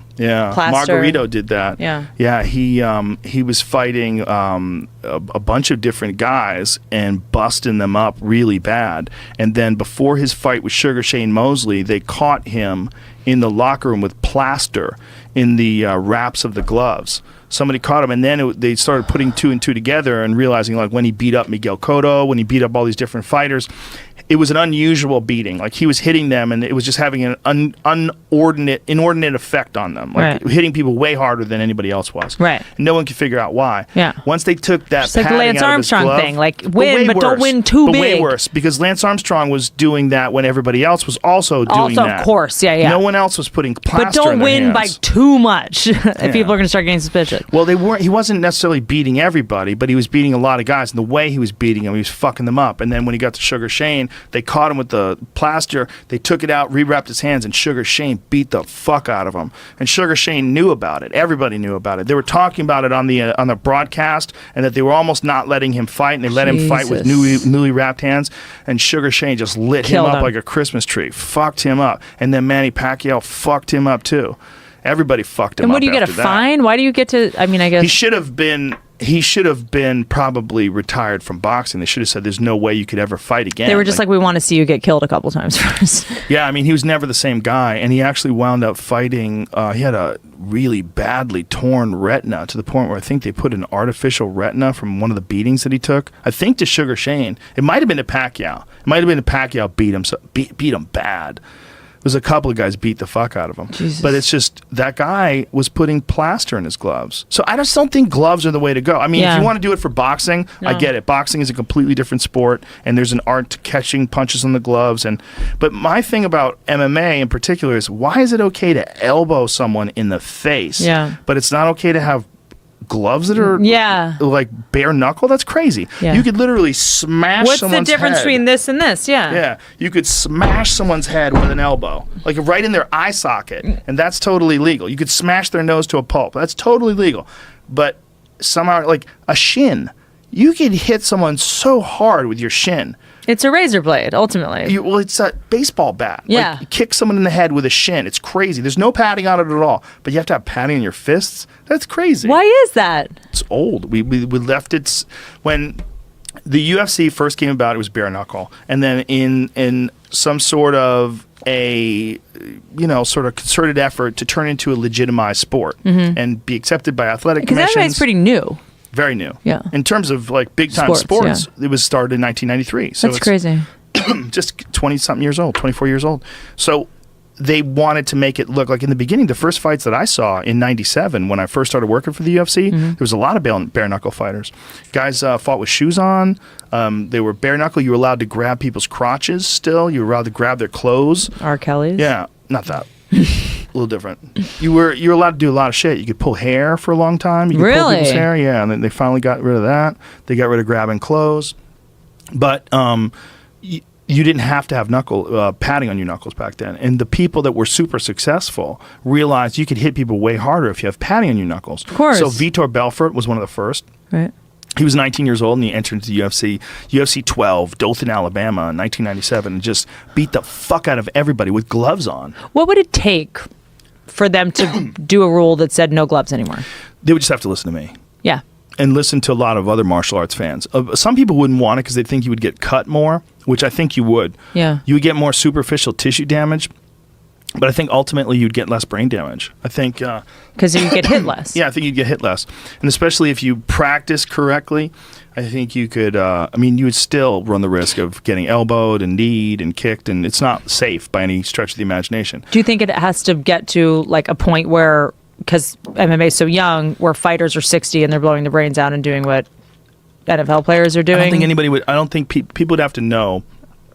Speaker 8: Plaster.
Speaker 2: Margarito did that.
Speaker 8: Yeah.
Speaker 2: He was fighting a bunch of different guys and busting them up really bad. And then before his fight with Sugar Shane Mosley, they caught him in the locker room with plaster in the wraps of the gloves. Somebody caught him, and then they started putting two and two together and realizing, like, when he beat up Miguel Cotto, when he beat up all these different fighters, it was an unusual beating. Like, he was hitting them, and it was just having an inordinate effect on them. Like,
Speaker 8: Right.
Speaker 2: hitting people way harder than anybody else was.
Speaker 8: Right.
Speaker 2: And no one could figure out why.
Speaker 8: Yeah.
Speaker 2: Once they took that
Speaker 8: Just like the
Speaker 2: padding
Speaker 8: Lance
Speaker 2: out of his
Speaker 8: Armstrong
Speaker 2: glove-
Speaker 8: thing, like,
Speaker 2: but
Speaker 8: win,
Speaker 2: way
Speaker 8: but don't
Speaker 2: worse.
Speaker 8: win too
Speaker 2: But way
Speaker 8: big.
Speaker 2: worse, because Lance Armstrong was doing that when everybody else was also doing
Speaker 8: Also,
Speaker 2: that.
Speaker 8: of course, yeah.
Speaker 2: No one else was putting plaster
Speaker 8: But don't
Speaker 2: in their
Speaker 8: win by
Speaker 2: hands.
Speaker 8: too much. If people are going to start getting suspicious.
Speaker 2: Well, he wasn't necessarily beating everybody, but he was beating a lot of guys. And the way he was beating them, he was fucking them up. And then when he got to Sugar Shane, they caught him with the plaster. They took it out, rewrapped his hands, and Sugar Shane beat the fuck out of him. And Sugar Shane knew about it. Everybody knew about it. They were talking about it on the broadcast, and that they were almost not letting him fight, and they let him fight with newly wrapped hands. And Sugar Shane just lit
Speaker 8: Killed
Speaker 2: him up
Speaker 8: him.
Speaker 2: like a Christmas tree, fucked him up. And then Manny Pacquiao fucked him up too. Everybody fucked him
Speaker 8: And
Speaker 2: up.
Speaker 8: what do you get, a
Speaker 2: after that.
Speaker 8: fine? Why do you get to, I mean, I guess.
Speaker 2: He should have been probably retired from boxing. They should have said there's no way you could ever fight again.
Speaker 8: They were just like, we want to see you get killed a couple times first.
Speaker 2: Yeah, I mean, he was never the same guy, and he actually wound up fighting. He had a really badly torn retina to the point where I think they put an artificial retina from one of the beatings that he took. I think to Sugar Shane. It might have been to Pacquiao. It might have been to Pacquiao beat him bad. There's a couple of guys beat the fuck out of him.
Speaker 8: Jesus.
Speaker 2: But it's just that guy was putting plaster in his gloves. So I just don't think gloves are the way to go. I mean,
Speaker 8: Yeah.
Speaker 2: if you want to do it for boxing, I get it. Boxing is a completely different sport, and there's an art to catching punches on the gloves. But my thing about MMA in particular is, why is it okay to elbow someone in the face, but it's not okay to have gloves that are like bare knuckle? That's crazy.
Speaker 8: Yeah.
Speaker 2: You could literally smash
Speaker 8: What's the
Speaker 2: someone's
Speaker 8: difference
Speaker 2: head.
Speaker 8: between this and this? Yeah.
Speaker 2: Yeah, you could smash someone's head with an elbow, like right in their eye socket, and that's totally legal. You could smash their nose to a pulp. That's totally legal. But somehow, like a shin, you could hit someone so hard with your shin.
Speaker 8: It's a razor blade, ultimately.
Speaker 2: Well, it's a baseball bat.
Speaker 8: Yeah.
Speaker 2: Like, you kick someone in the head with a shin. It's crazy. There's no padding on it at all. But you have to have padding in your fists. That's crazy.
Speaker 8: Why is that?
Speaker 2: It's old. We left it when the UFC first came about. It was bare knuckle, and then in some sort of a sort of concerted effort to turn into a legitimized sport and be accepted by athletic
Speaker 8: Because
Speaker 2: commissions.
Speaker 8: MMA is pretty new.
Speaker 2: Very new.
Speaker 8: Yeah.
Speaker 2: In terms of like big time sports, it was started in 1993. So
Speaker 8: That's
Speaker 2: it's
Speaker 8: crazy.
Speaker 2: just 20-something years old, 24 years old. So they wanted to make it look like, in the beginning, the first fights that I saw in 97 when I first started working for the UFC, there was a lot of bare knuckle fighters. Guys fought with shoes on. They were bare knuckle. You were allowed to grab people's crotches still. You were allowed to grab their clothes.
Speaker 8: R. Kelly's?
Speaker 2: Yeah, not that. A little different. You were allowed to do a lot of shit. You could pull hair for a long time. You could pull people's hair, yeah. And then they finally got rid of that. They got rid of grabbing clothes. But you didn't have to have padding on your knuckles back then. And the people that were super successful realized you could hit people way harder if you have padding on your knuckles.
Speaker 8: Of course.
Speaker 2: So Vitor Belfort was one of the first.
Speaker 8: Right.
Speaker 2: He was 19 years old and he entered into the UFC 12, Dothan, Alabama in 1997, and just beat the fuck out of everybody with gloves on.
Speaker 8: What would it take for them to do a rule that said no gloves anymore?
Speaker 2: They would just have to listen to me.
Speaker 8: Yeah.
Speaker 2: And listen to a lot of other martial arts fans. Some people wouldn't want it because they think you would get cut more, which I think you would.
Speaker 8: Yeah.
Speaker 2: You would get more superficial tissue damage, but I think ultimately you'd get less brain damage. I think...
Speaker 8: Because you get hit less.
Speaker 2: Yeah, I think you'd get hit less. And especially if you practice correctly, I think you could... you would still run the risk of getting elbowed and kneed and kicked, and it's not safe by any stretch of the imagination.
Speaker 8: Do you think it has to get to like a point where, because MMA is so young, where fighters are 60 and they're blowing the brains out and doing what NFL players are doing?
Speaker 2: I don't think anybody would... I don't think people would have to know...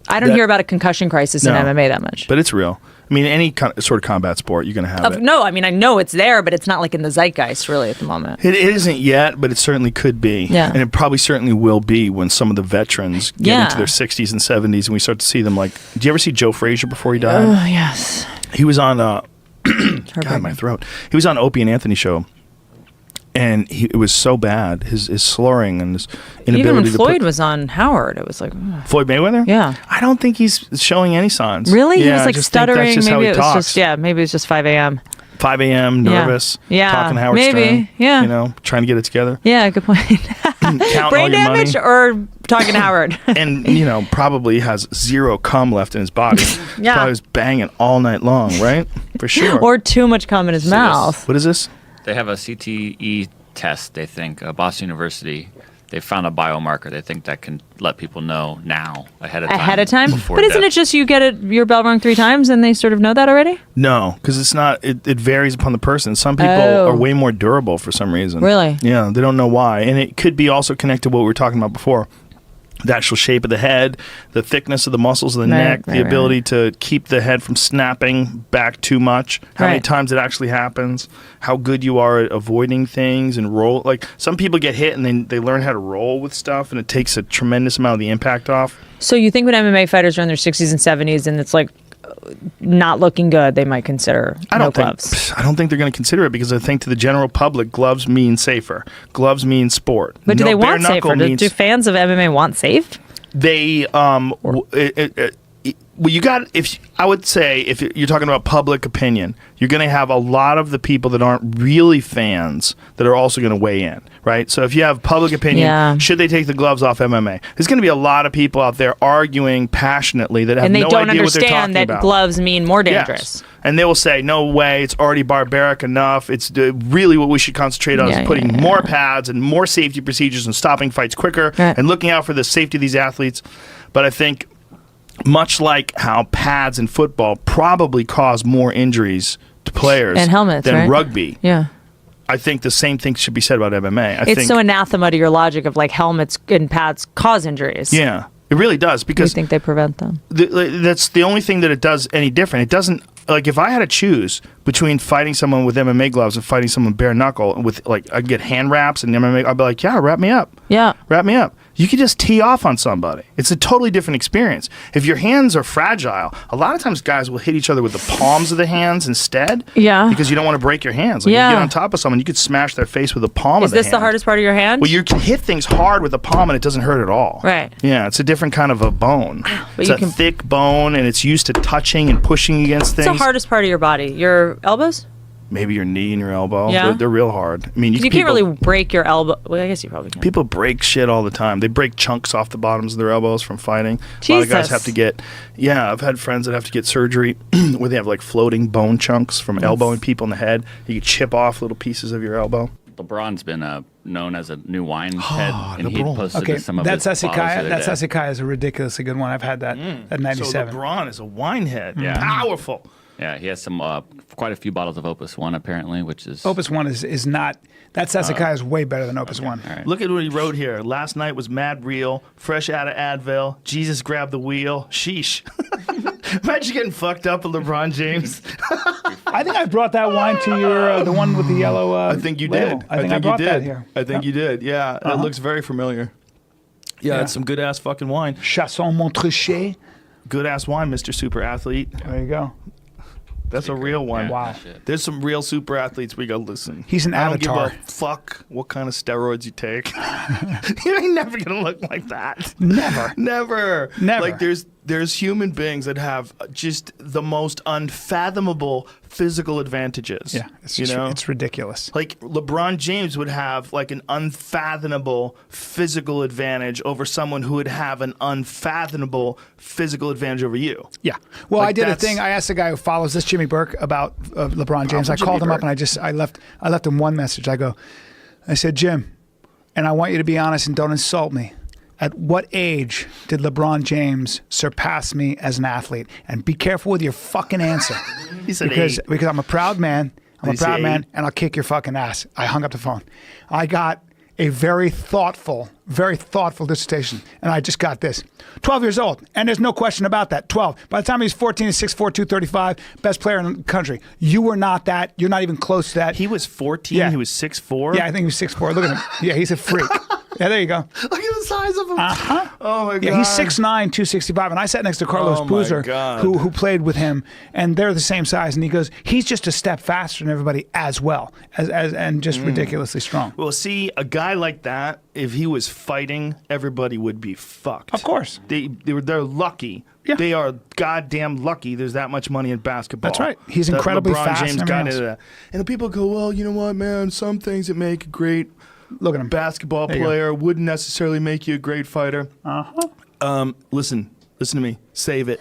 Speaker 8: I don't hear about a concussion crisis in MMA that much.
Speaker 2: But it's real. I mean, any sort of combat sport, you're going to have it.
Speaker 8: No, I mean, I know it's there, but it's not like in the zeitgeist really at the moment.
Speaker 2: It isn't yet, but it certainly could be.
Speaker 8: Yeah.
Speaker 2: And it probably certainly will be when some of the veterans get into their 60s and 70s and we start to see them like, do you ever see Joe Frazier before he died?
Speaker 8: Oh, yes.
Speaker 2: He was on, God, my throat. He was on Opie and Anthony show. And it was so bad, his slurring and his inability
Speaker 8: Even when
Speaker 2: to
Speaker 8: Floyd was on Howard, it was like, ugh.
Speaker 2: Floyd Mayweather?
Speaker 8: Yeah.
Speaker 2: I don't think he's showing any signs.
Speaker 8: Really?
Speaker 2: Yeah,
Speaker 8: He was
Speaker 2: I
Speaker 8: like
Speaker 2: just think that's
Speaker 8: stuttering.
Speaker 2: just how
Speaker 8: Maybe
Speaker 2: he
Speaker 8: it was
Speaker 2: talks.
Speaker 8: just, maybe it was just 5 a.m.
Speaker 2: 5 a.m., nervous,
Speaker 8: Yeah.
Speaker 2: talking to Howard
Speaker 8: Maybe.
Speaker 2: Stern.
Speaker 8: Yeah.
Speaker 2: You know, trying to get it together.
Speaker 8: Yeah, good point.
Speaker 2: Counting all
Speaker 8: Brain
Speaker 2: your
Speaker 8: damage
Speaker 2: money.
Speaker 8: or talking to Howard?
Speaker 2: And, you know, probably has zero cum left in his body.
Speaker 8: Yeah.
Speaker 2: Probably was banging all night long, right? For sure.
Speaker 8: Or too much cum in his mouth.
Speaker 2: What is this?
Speaker 9: They have a CTE test, they think, Boston University. They found a biomarker they think that can let people know now, ahead of time.
Speaker 8: Ahead of time?
Speaker 9: before
Speaker 8: But isn't
Speaker 9: death.
Speaker 8: it just you get your bell rung 3 times and they sort of know that already?
Speaker 2: No, because it's not. It varies upon the person. Some people
Speaker 8: Oh.
Speaker 2: are way more durable for some reason.
Speaker 8: Really?
Speaker 2: Yeah, they don't know why, and it could be also connected to what we were talking about before. The actual shape of the head, the thickness of the muscles of the
Speaker 8: Right,
Speaker 2: neck,
Speaker 8: right,
Speaker 2: the
Speaker 8: right.
Speaker 2: ability to keep the head from snapping back too much, how many
Speaker 8: Right.
Speaker 2: times it actually happens, how good you are at avoiding things and roll. Like some people get hit and then they learn how to roll with stuff, and it takes a tremendous amount of the impact off.
Speaker 8: So you think when MMA fighters are in their 60s and 70s and it's like not looking good, they might consider gloves?
Speaker 2: I don't think they're going to consider it because I think to the general public, gloves mean safer. Gloves mean sport.
Speaker 8: But do
Speaker 2: No,
Speaker 8: they
Speaker 2: bare
Speaker 8: want safer?
Speaker 2: knuckle
Speaker 8: Do
Speaker 2: means-
Speaker 8: fans of MMA want safe?
Speaker 2: They well, you got I would say if you're talking about public opinion, you're going to have a lot of the people that aren't really fans that are also going to weigh in, right? So if you have public opinion,
Speaker 8: Yeah.
Speaker 2: should they take the gloves off MMA? There's going to be a lot of people out there arguing passionately that have
Speaker 8: And they
Speaker 2: no
Speaker 8: don't
Speaker 2: idea what they're talking
Speaker 8: understand that
Speaker 2: about.
Speaker 8: gloves mean more
Speaker 2: Yes.
Speaker 8: dangerous.
Speaker 2: And they will say, no way, it's already barbaric enough. It's really what we should concentrate on
Speaker 8: Yeah,
Speaker 2: is putting
Speaker 8: yeah,
Speaker 2: more pads and more safety procedures and stopping fights quicker
Speaker 8: Right.
Speaker 2: and looking out for the safety of these athletes. But I think much like how pads in football probably cause more injuries to players
Speaker 8: And helmets,
Speaker 2: than
Speaker 8: right?
Speaker 2: rugby,
Speaker 8: Yeah.
Speaker 2: I think the same thing should be said about MMA. I
Speaker 8: It's
Speaker 2: think,
Speaker 8: so anathema to your logic of like helmets and pads cause injuries.
Speaker 2: yeah, it really does
Speaker 8: You
Speaker 2: because
Speaker 8: think they prevent them?
Speaker 2: that's the only thing that it does any different. It doesn't, like, if I had to choose between fighting someone with MMA gloves and fighting someone bare knuckle with, like, I'd get hand wraps and MMA, I'd be like, yeah, wrap me up.
Speaker 8: Yeah.
Speaker 2: Wrap me up. You could just tee off on somebody. It's a totally different experience. If your hands are fragile, a lot of times guys will hit each other with the palms of the hands instead.
Speaker 8: Yeah.
Speaker 2: Because you don't want to break your hands. Like,
Speaker 8: Yeah.
Speaker 2: you get on top of someone, you could smash their face with the palm
Speaker 8: Is
Speaker 2: of the
Speaker 8: this
Speaker 2: hand.
Speaker 8: the hardest part of your hand?
Speaker 2: Well, you can hit things hard with the palm and it doesn't hurt at all.
Speaker 8: Right.
Speaker 2: Yeah, it's a different kind of a bone.
Speaker 8: But
Speaker 2: It's
Speaker 8: you
Speaker 2: a
Speaker 8: can-
Speaker 2: thick bone and it's used to touching and pushing against
Speaker 8: What's
Speaker 2: things.
Speaker 8: the hardest part of your body? Your elbows?
Speaker 2: Maybe your knee and your elbow.
Speaker 8: Yeah.
Speaker 2: They're real hard. I mean,
Speaker 8: You can't really break your elbow. Well, I guess you probably can.
Speaker 2: People break shit all the time. They break chunks off the bottoms of their elbows from fighting. A lot of guys
Speaker 8: Jesus.
Speaker 2: have to get, I've had friends that have to get surgery where they have like floating bone chunks from elbowing people in the head. You can chip off little pieces of your elbow.
Speaker 10: LeBron's been known as a new wine head, and he
Speaker 2: LeBron.
Speaker 10: posted
Speaker 11: Okay,
Speaker 10: some of
Speaker 11: that's
Speaker 10: his bottles the
Speaker 11: Hezekiah.
Speaker 10: other
Speaker 11: That's
Speaker 10: day.
Speaker 11: Hezekiah is a ridiculously good one. I've had that at 97.
Speaker 2: So LeBron is a wine head.
Speaker 10: Yeah.
Speaker 2: Powerful.
Speaker 10: Yeah, he has some quite a few bottles of Opus One apparently, which is
Speaker 11: Opus 1 is not. That's Hezekiah is way better than Opus 1.
Speaker 10: All right.
Speaker 2: Look at what he wrote here. Last night was mad real, fresh out of Advil. Jesus grabbed the wheel. Sheesh. Imagine getting fucked up with LeBron James.
Speaker 11: I think I brought that wine to your the one with the yellow.
Speaker 2: I think you
Speaker 11: label.
Speaker 2: did.
Speaker 11: I think I brought
Speaker 2: you did.
Speaker 11: that here.
Speaker 2: I think you did. Yeah, it looks very familiar. Yeah, it's some good ass fucking wine.
Speaker 11: Chasson Montrachet.
Speaker 2: Good ass wine, Mr. Super Athlete.
Speaker 11: There you go.
Speaker 2: That's a real one.
Speaker 10: Yeah,
Speaker 11: Wow.
Speaker 10: shit.
Speaker 2: There's some real super athletes we go listen.
Speaker 11: He's an
Speaker 2: I don't
Speaker 11: avatar.
Speaker 2: give a fuck what kind of steroids you take. You ain't never gonna look like that.
Speaker 11: Never.
Speaker 2: Never.
Speaker 11: Never.
Speaker 2: Like there's human beings that have just the most unfathomable physical advantages.
Speaker 11: Yeah, it's
Speaker 2: you
Speaker 11: just,
Speaker 2: know,
Speaker 11: it's ridiculous.
Speaker 2: like LeBron James would have like an unfathomable physical advantage over someone who would have an unfathomable physical advantage over you.
Speaker 11: Yeah. Well,
Speaker 2: Like,
Speaker 11: I did a
Speaker 2: that's-
Speaker 11: thing. I asked the guy who follows this, Jimmy Burke, about LeBron James. I
Speaker 2: Jimmy
Speaker 11: called him up
Speaker 2: Burke.
Speaker 11: and I left him one message. I said, Jim, and I want you to be honest and don't insult me. At what age did LeBron James surpass me as an athlete? And be careful with your fucking answer.
Speaker 2: He said
Speaker 11: because
Speaker 2: 8.
Speaker 11: I'm a proud man. I'm
Speaker 2: Did
Speaker 11: a
Speaker 2: he say
Speaker 11: proud man,
Speaker 2: 8?
Speaker 11: and I'll kick your fucking ass. I hung up the phone. I got a very thoughtful dissertation. And I just got this. 12 years old, and there's no question about that. 12. By the time he was 14, he's 6'4", 235, best player in the country. You were not that. You're not even close to that.
Speaker 2: He was 14.
Speaker 11: Yeah.
Speaker 2: He was 6'4".
Speaker 11: Yeah, I think he was 6'4". Look at him. Yeah, he's a freak. Yeah, there you go.
Speaker 3: Look at the size of him.
Speaker 11: Uh-huh.
Speaker 2: Oh my god.
Speaker 11: Yeah, he's 6'9", 265, and I sat next to Carlos
Speaker 2: Oh, my
Speaker 11: Boozer,
Speaker 2: God.
Speaker 11: who played with him, and they're the same size. And he goes, he's just a step faster than everybody as well, and just ridiculously strong.
Speaker 2: Well, see, a guy like that, if he was fighting, everybody would be fucked.
Speaker 11: Of course.
Speaker 2: They're lucky.
Speaker 11: Yeah.
Speaker 2: They are goddamn lucky there's that much money in basketball.
Speaker 11: That's right. He's
Speaker 2: That
Speaker 11: incredibly
Speaker 2: LeBron
Speaker 11: fast
Speaker 2: James
Speaker 11: and
Speaker 2: got
Speaker 11: everything
Speaker 2: into that. And the people go, well, you know what, man? Some things that make a great
Speaker 11: Look at him.
Speaker 2: basketball
Speaker 11: There you go.
Speaker 2: player wouldn't necessarily make you a great fighter. Listen to me. Save it.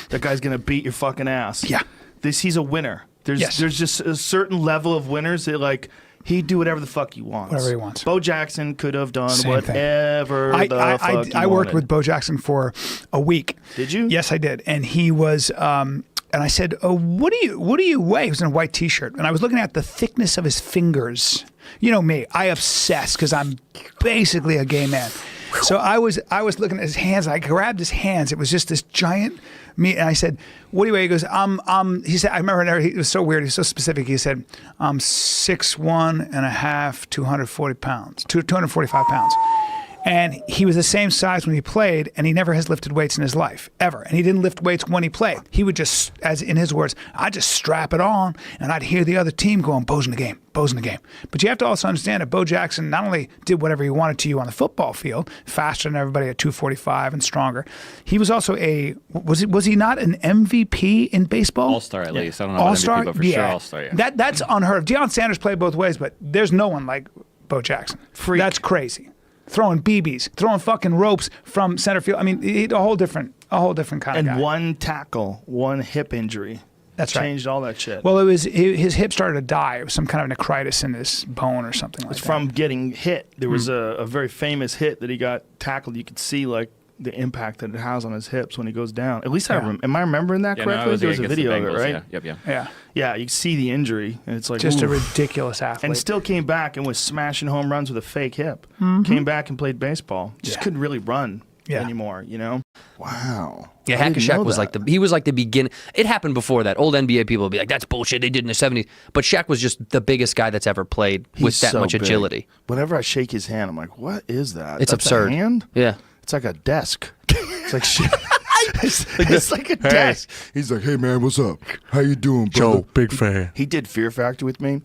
Speaker 2: That guy's gonna beat your fucking ass.
Speaker 11: Yeah.
Speaker 2: He's a winner. There's just a certain level of winners that like he'd do whatever the fuck he wants.
Speaker 11: Whatever he wants.
Speaker 2: Bo Jackson could have done
Speaker 11: Same thing.
Speaker 2: whatever the fuck he
Speaker 11: I worked
Speaker 2: wanted.
Speaker 11: with Bo Jackson for a week.
Speaker 2: Did you?
Speaker 11: Yes, I did. And he was, and I said, "Oh, what do you weigh?" He was in a white T-shirt, and I was looking at the thickness of his fingers. You know me, I obsess because I'm basically a gay man. So I was looking at his hands. I grabbed his hands. It was just this giant meat, and I said, "What do you weigh?" He goes, He said, "I remember." He was so weird. He was so specific. He said, "I'm 6'1.5", 240 pounds, 245 pounds." And he was the same size when he played, and he never has lifted weights in his life, ever. And he didn't lift weights when he played. He would just, as in his words, I'd just strap it on, and I'd hear the other team going, Bo's in the game, Bo's in the game. But you have to also understand that Bo Jackson not only did whatever he wanted to you on the football field, faster than everybody at 245 and stronger, he was also was he not an MVP in baseball?
Speaker 10: All-star at least. I don't know
Speaker 11: All-star?
Speaker 10: about MVP, but for sure All-Star, yeah.
Speaker 11: That's unheard of. Deion Sanders played both ways, but there's no one like Bo Jackson.
Speaker 2: Freak.
Speaker 11: That's crazy. Throwing BBs, throwing fucking ropes from center field. I mean, a whole different kind of guy.
Speaker 2: And one tackle, one hip injury.
Speaker 11: That's right.
Speaker 2: Changed all that shit.
Speaker 11: Well, his hip started to die. It was some kind of necritis in his bone or something like
Speaker 2: It's
Speaker 11: that.
Speaker 2: from getting hit. There was a very famous hit that he got tackled. You could see like the impact that it has on his hips when he goes down. At least am I remembering that correctly? There was a video of it, right?
Speaker 10: Yeah.
Speaker 11: Yeah,
Speaker 2: you can see the injury, and it's like
Speaker 11: just a
Speaker 2: oof.
Speaker 11: ridiculous athlete.
Speaker 2: And still came back and was smashing home runs with a fake hip.
Speaker 11: Mm-hmm.
Speaker 2: Came back and played baseball. Just couldn't really run
Speaker 11: Yeah.
Speaker 2: anymore, you know? Wow.
Speaker 12: Yeah,
Speaker 2: I didn't
Speaker 12: Hack-a-Shaq
Speaker 2: know
Speaker 12: was
Speaker 2: that.
Speaker 12: he was like the beginning. It happened before that. Old NBA people would be like, that's bullshit. They did in the 70s. But Shaq was just the biggest guy that's ever played with
Speaker 2: He's
Speaker 12: that
Speaker 2: so
Speaker 12: much
Speaker 2: big.
Speaker 12: agility.
Speaker 2: Whenever I shake his hand, I'm like, what is that?
Speaker 12: It's
Speaker 2: That's
Speaker 12: absurd.
Speaker 2: A hand?
Speaker 12: Yeah.
Speaker 2: It's like a desk. It's like shit. It's like a desk. He's like, hey man, what's up? How you doing, bro?
Speaker 1: Joe, big fan.
Speaker 2: He did Fear Factor with me.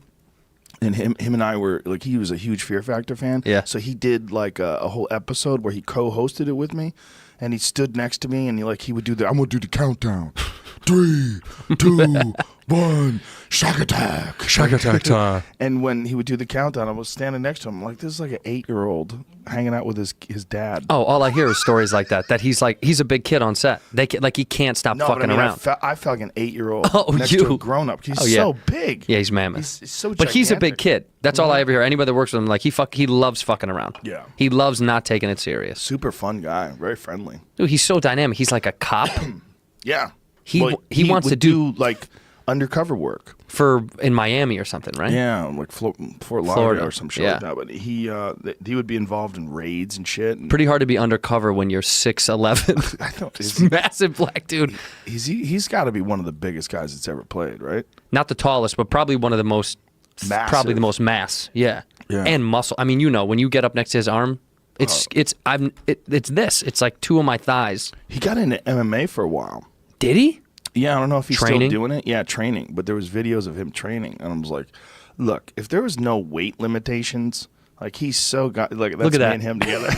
Speaker 2: And him and I were like, he was a huge Fear Factor fan.
Speaker 12: Yeah.
Speaker 2: So he did like a whole episode where he co-hosted it with me, and he stood next to me, and he would do I'm gonna do the countdown, 3, 2, 1, shock attack,
Speaker 1: Shock attack time.
Speaker 2: And when he would do the countdown, I was standing next to him, like this is like an 8-year-old hanging out with his dad.
Speaker 12: Oh, all I hear is stories like that. That he's a big kid on set. He can't stop
Speaker 2: No, but
Speaker 12: fucking
Speaker 2: I mean,
Speaker 12: around.
Speaker 2: I felt like an 8-year-old
Speaker 12: Oh,
Speaker 2: next to
Speaker 12: you.
Speaker 2: a grown-up. He's
Speaker 12: Oh, yeah.
Speaker 2: so big.
Speaker 12: Yeah, he's mammoth.
Speaker 2: He's so
Speaker 12: but he's a big
Speaker 2: gigantic.
Speaker 12: kid. That's all I ever hear. Anybody that works with him, like he loves fucking around.
Speaker 2: Yeah.
Speaker 12: He loves not taking it serious.
Speaker 2: Super fun guy, very friendly.
Speaker 12: Dude, he's so dynamic. He's like a cop
Speaker 2: Yeah.
Speaker 12: He wants
Speaker 2: would
Speaker 12: to do
Speaker 2: like undercover work.
Speaker 12: in Miami or something, right?
Speaker 2: Yeah, like Fort Lauderdale
Speaker 12: Florida,
Speaker 2: or some shit
Speaker 12: yeah.
Speaker 2: like that. But he would be involved in raids and shit. And
Speaker 12: Pretty hard to be undercover when you're 6'11".
Speaker 2: I know.
Speaker 12: This massive black dude.
Speaker 2: He's got to be one of the biggest guys that's ever played, right?
Speaker 12: Not the tallest, but probably one of the most.
Speaker 2: Massive.
Speaker 12: Probably the most mass. Yeah.
Speaker 2: Yeah.
Speaker 12: And muscle. I mean, when you get up next to his arm, it's this. It's like two of my thighs.
Speaker 2: He got into MMA for a while.
Speaker 12: Did he?
Speaker 2: Yeah, I don't know if he's
Speaker 12: Training?
Speaker 2: still doing it. Yeah, training. But there was videos of him training, and I was like, look, if there was no weight limitations, like he's so that's
Speaker 12: Look at
Speaker 2: me
Speaker 12: that.
Speaker 2: and him together.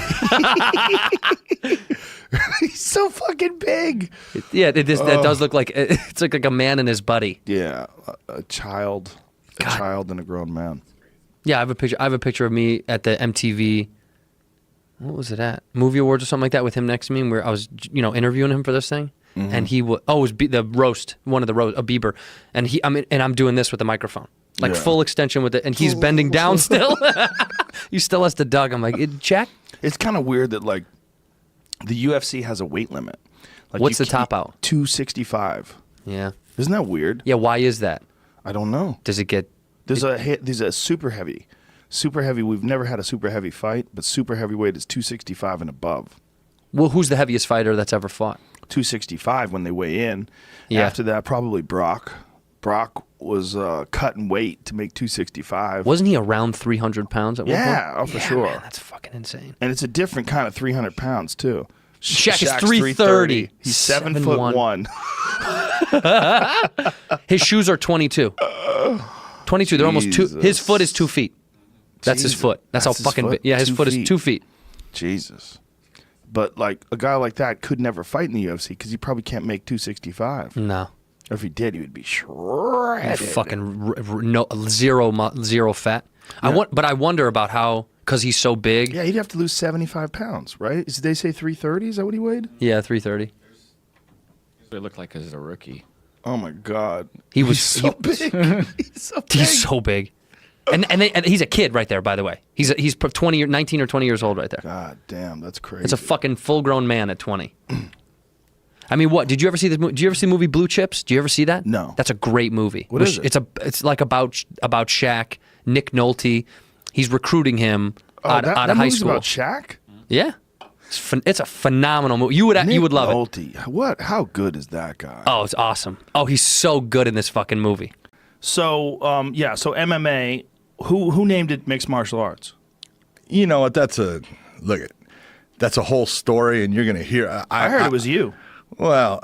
Speaker 2: He's so fucking big.
Speaker 12: That does look like it's like a man and his buddy.
Speaker 2: Yeah, a child and a grown man.
Speaker 12: Yeah, I have a picture of me at the MTV. What was it at? Movie Awards or something like that with him next to me, where I was, interviewing him for this thing, and he was it was the roast, one of the roast, a Bieber, and I'm doing this with the microphone, like
Speaker 2: Yeah.
Speaker 12: full extension with it, and he's bending down still. He still has to dug. I'm like, check.
Speaker 2: It's kind of weird that like the UFC has a weight limit. Like
Speaker 12: What's the top out?
Speaker 2: 265.
Speaker 12: Yeah.
Speaker 2: Isn't that weird?
Speaker 12: Yeah. Why is that?
Speaker 2: I don't know.
Speaker 12: Does it get?
Speaker 2: There's a super heavy. Super heavy, we've never had a super heavy fight, but super heavyweight is 265 and above.
Speaker 12: Well, who's the heaviest fighter that's ever fought?
Speaker 2: 265 when they weigh in.
Speaker 12: Yeah.
Speaker 2: After that, probably Brock. Brock was cutting weight to make 265.
Speaker 12: Wasn't he around 300 pounds at one point?
Speaker 2: Yeah, oh, for sure.
Speaker 12: Man, that's fucking insane.
Speaker 2: And it's a different kind of 300 pounds, too.
Speaker 12: Shaq is
Speaker 2: Shaq's
Speaker 12: 330.
Speaker 2: He's 7'1".
Speaker 12: His shoes are 22. 22. They're almost two. His foot is 2 feet. That's his foot. That's how fucking big. Yeah, his foot is 2 feet.
Speaker 2: Jesus. But like a guy like that could never fight in the UFC because he probably can't make 265.
Speaker 12: No.
Speaker 2: Or if he did, he would be shredded.
Speaker 12: Fucking zero fat.
Speaker 2: Yeah.
Speaker 12: But I wonder about how, because he's so big.
Speaker 2: Yeah, he'd have to lose 75 pounds, right? Did they say 330? Is that what he weighed?
Speaker 12: Yeah, 330.
Speaker 9: He looked like as a rookie.
Speaker 2: Oh my God.
Speaker 12: He's
Speaker 2: so big. He's so big.
Speaker 12: He's so big. And he's a kid right there, by the way. He's 19 or 20 years old right there.
Speaker 2: God damn, that's crazy.
Speaker 12: It's a fucking full-grown man at 20. I mean, what? Did you ever see this movie? Did you ever see the movie Blue Chips? Do you ever see that?
Speaker 2: No.
Speaker 12: That's a great movie.
Speaker 2: What is it?
Speaker 12: It's like about Shaq, Nick Nolte. He's recruiting him out of high school.
Speaker 2: About Shaq?
Speaker 12: Yeah. It's a phenomenal movie. You would love
Speaker 2: Nolte.
Speaker 12: it.
Speaker 2: What? How good is that guy?
Speaker 12: Oh, it's awesome. Oh, he's so good in this fucking movie.
Speaker 2: So, so MMA, who named it mixed martial arts?
Speaker 3: You know what? That's a whole story, and you're going to hear.
Speaker 2: I heard it was you.
Speaker 3: Well,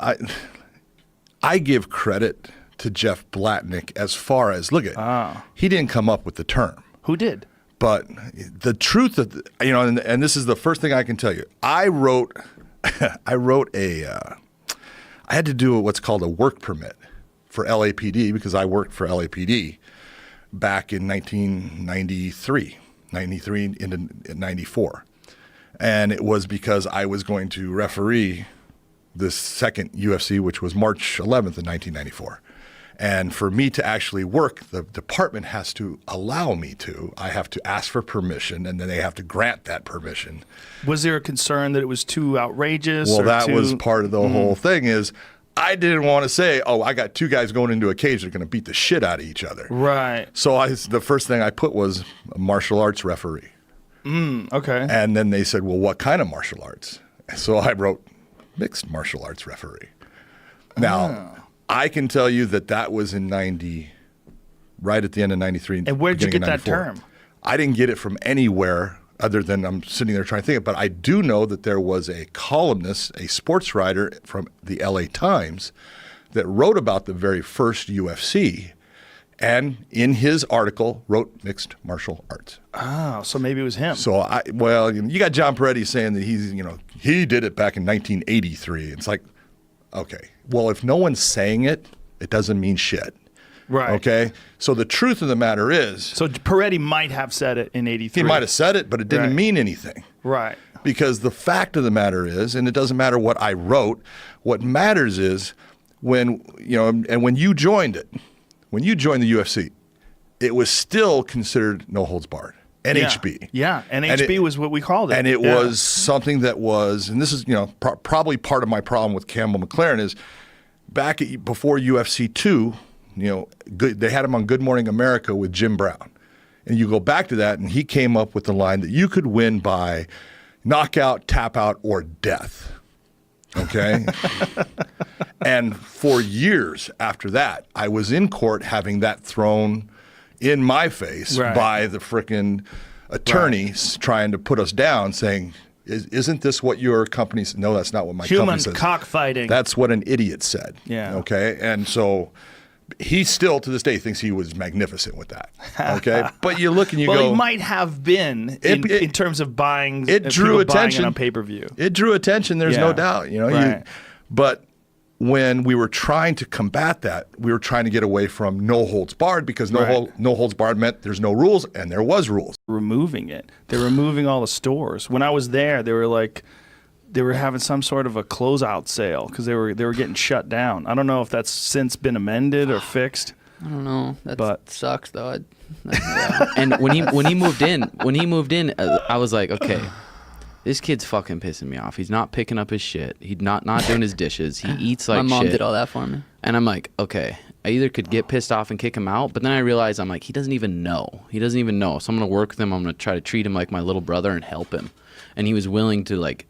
Speaker 3: I give credit to Jeff Blatnick as far as he didn't come up with the term.
Speaker 2: Who did?
Speaker 3: But the truth of and this is the first thing I can tell you. I had to do what's called a work permit for LAPD because I worked for LAPD back in 1993 into 94. And it was because I was going to referee this second UFC, which was March 11th in 1994. And for me to actually work, the department has to allow me to. I have to ask for permission, and then they have to grant that permission.
Speaker 2: Was there a concern that it was too outrageous?
Speaker 3: Well, that was part of the whole thing is I didn't want to say, oh, I got two guys going into a cage that are going to beat the shit out of each other.
Speaker 2: Right.
Speaker 3: So the first thing I put was a martial arts referee.
Speaker 2: Okay.
Speaker 3: And then they said, well, what kind of martial arts? So I wrote mixed martial arts referee. Now, I can tell you that was in 90, right at the end of 93.
Speaker 2: And where did you get that term?
Speaker 3: I didn't get it from anywhere other than I'm sitting there trying to think. But I do know that there was a columnist, a sports writer from the LA Times that wrote about the very first UFC. And in his article wrote mixed martial arts.
Speaker 2: Oh, so maybe it was him.
Speaker 3: So you got John Peretti saying that he did it back in 1983. It's like, okay, well, if no one's saying it, it doesn't mean shit.
Speaker 2: Right.
Speaker 3: Okay. So the truth of the matter is,
Speaker 2: so Peretti might have said it in 83.
Speaker 3: He might have said it, but it didn't mean anything.
Speaker 2: Right.
Speaker 3: Because the fact of the matter is, and it doesn't matter what I wrote, what matters is when you joined it. When you joined the UFC, it was still considered no holds barred. NHB.
Speaker 2: Yeah. NHB was what we called it.
Speaker 3: And it was something that was, and this is, probably part of my problem with Campbell McLaren is before UFC 2, they had him on Good Morning America with Jim Brown. And you go back to that, and he came up with the line that you could win by knockout, tap out, or death. Okay? And for years after that, I was in court having that thrown in my face by the frickin' attorneys trying to put us down, saying, isn't this what your company said? No, that's not what my company says.
Speaker 2: Human cockfighting.
Speaker 3: That's what an idiot said.
Speaker 2: Yeah.
Speaker 3: Okay? And so he still, to this day, thinks he was magnificent with that. Okay? But you look and you go...
Speaker 2: Well, he might have been in terms of buying...
Speaker 3: It drew attention.
Speaker 2: On pay-per-view.
Speaker 3: It drew attention, there's no doubt. But when we were trying to combat that, we were trying to get away from no holds barred because no holds barred meant there's no rules, and there was rules.
Speaker 2: Removing it. They're removing all the stores. When I was there, they were having some sort of a closeout sale because they were getting shut down. I don't know if that's since been amended or fixed.
Speaker 13: I don't know. That sucks though. And when he moved in, I was like, okay, this kid's fucking pissing me off. He's not picking up his shit. He's not doing his dishes. He eats like shit.
Speaker 12: My mom did all that for me.
Speaker 13: And I'm like, okay. I either could get pissed off and kick him out, but then I realized I'm like, he doesn't even know. So I'm going to work with him. I'm going to try to treat him like my little brother and help him. And he was willing to like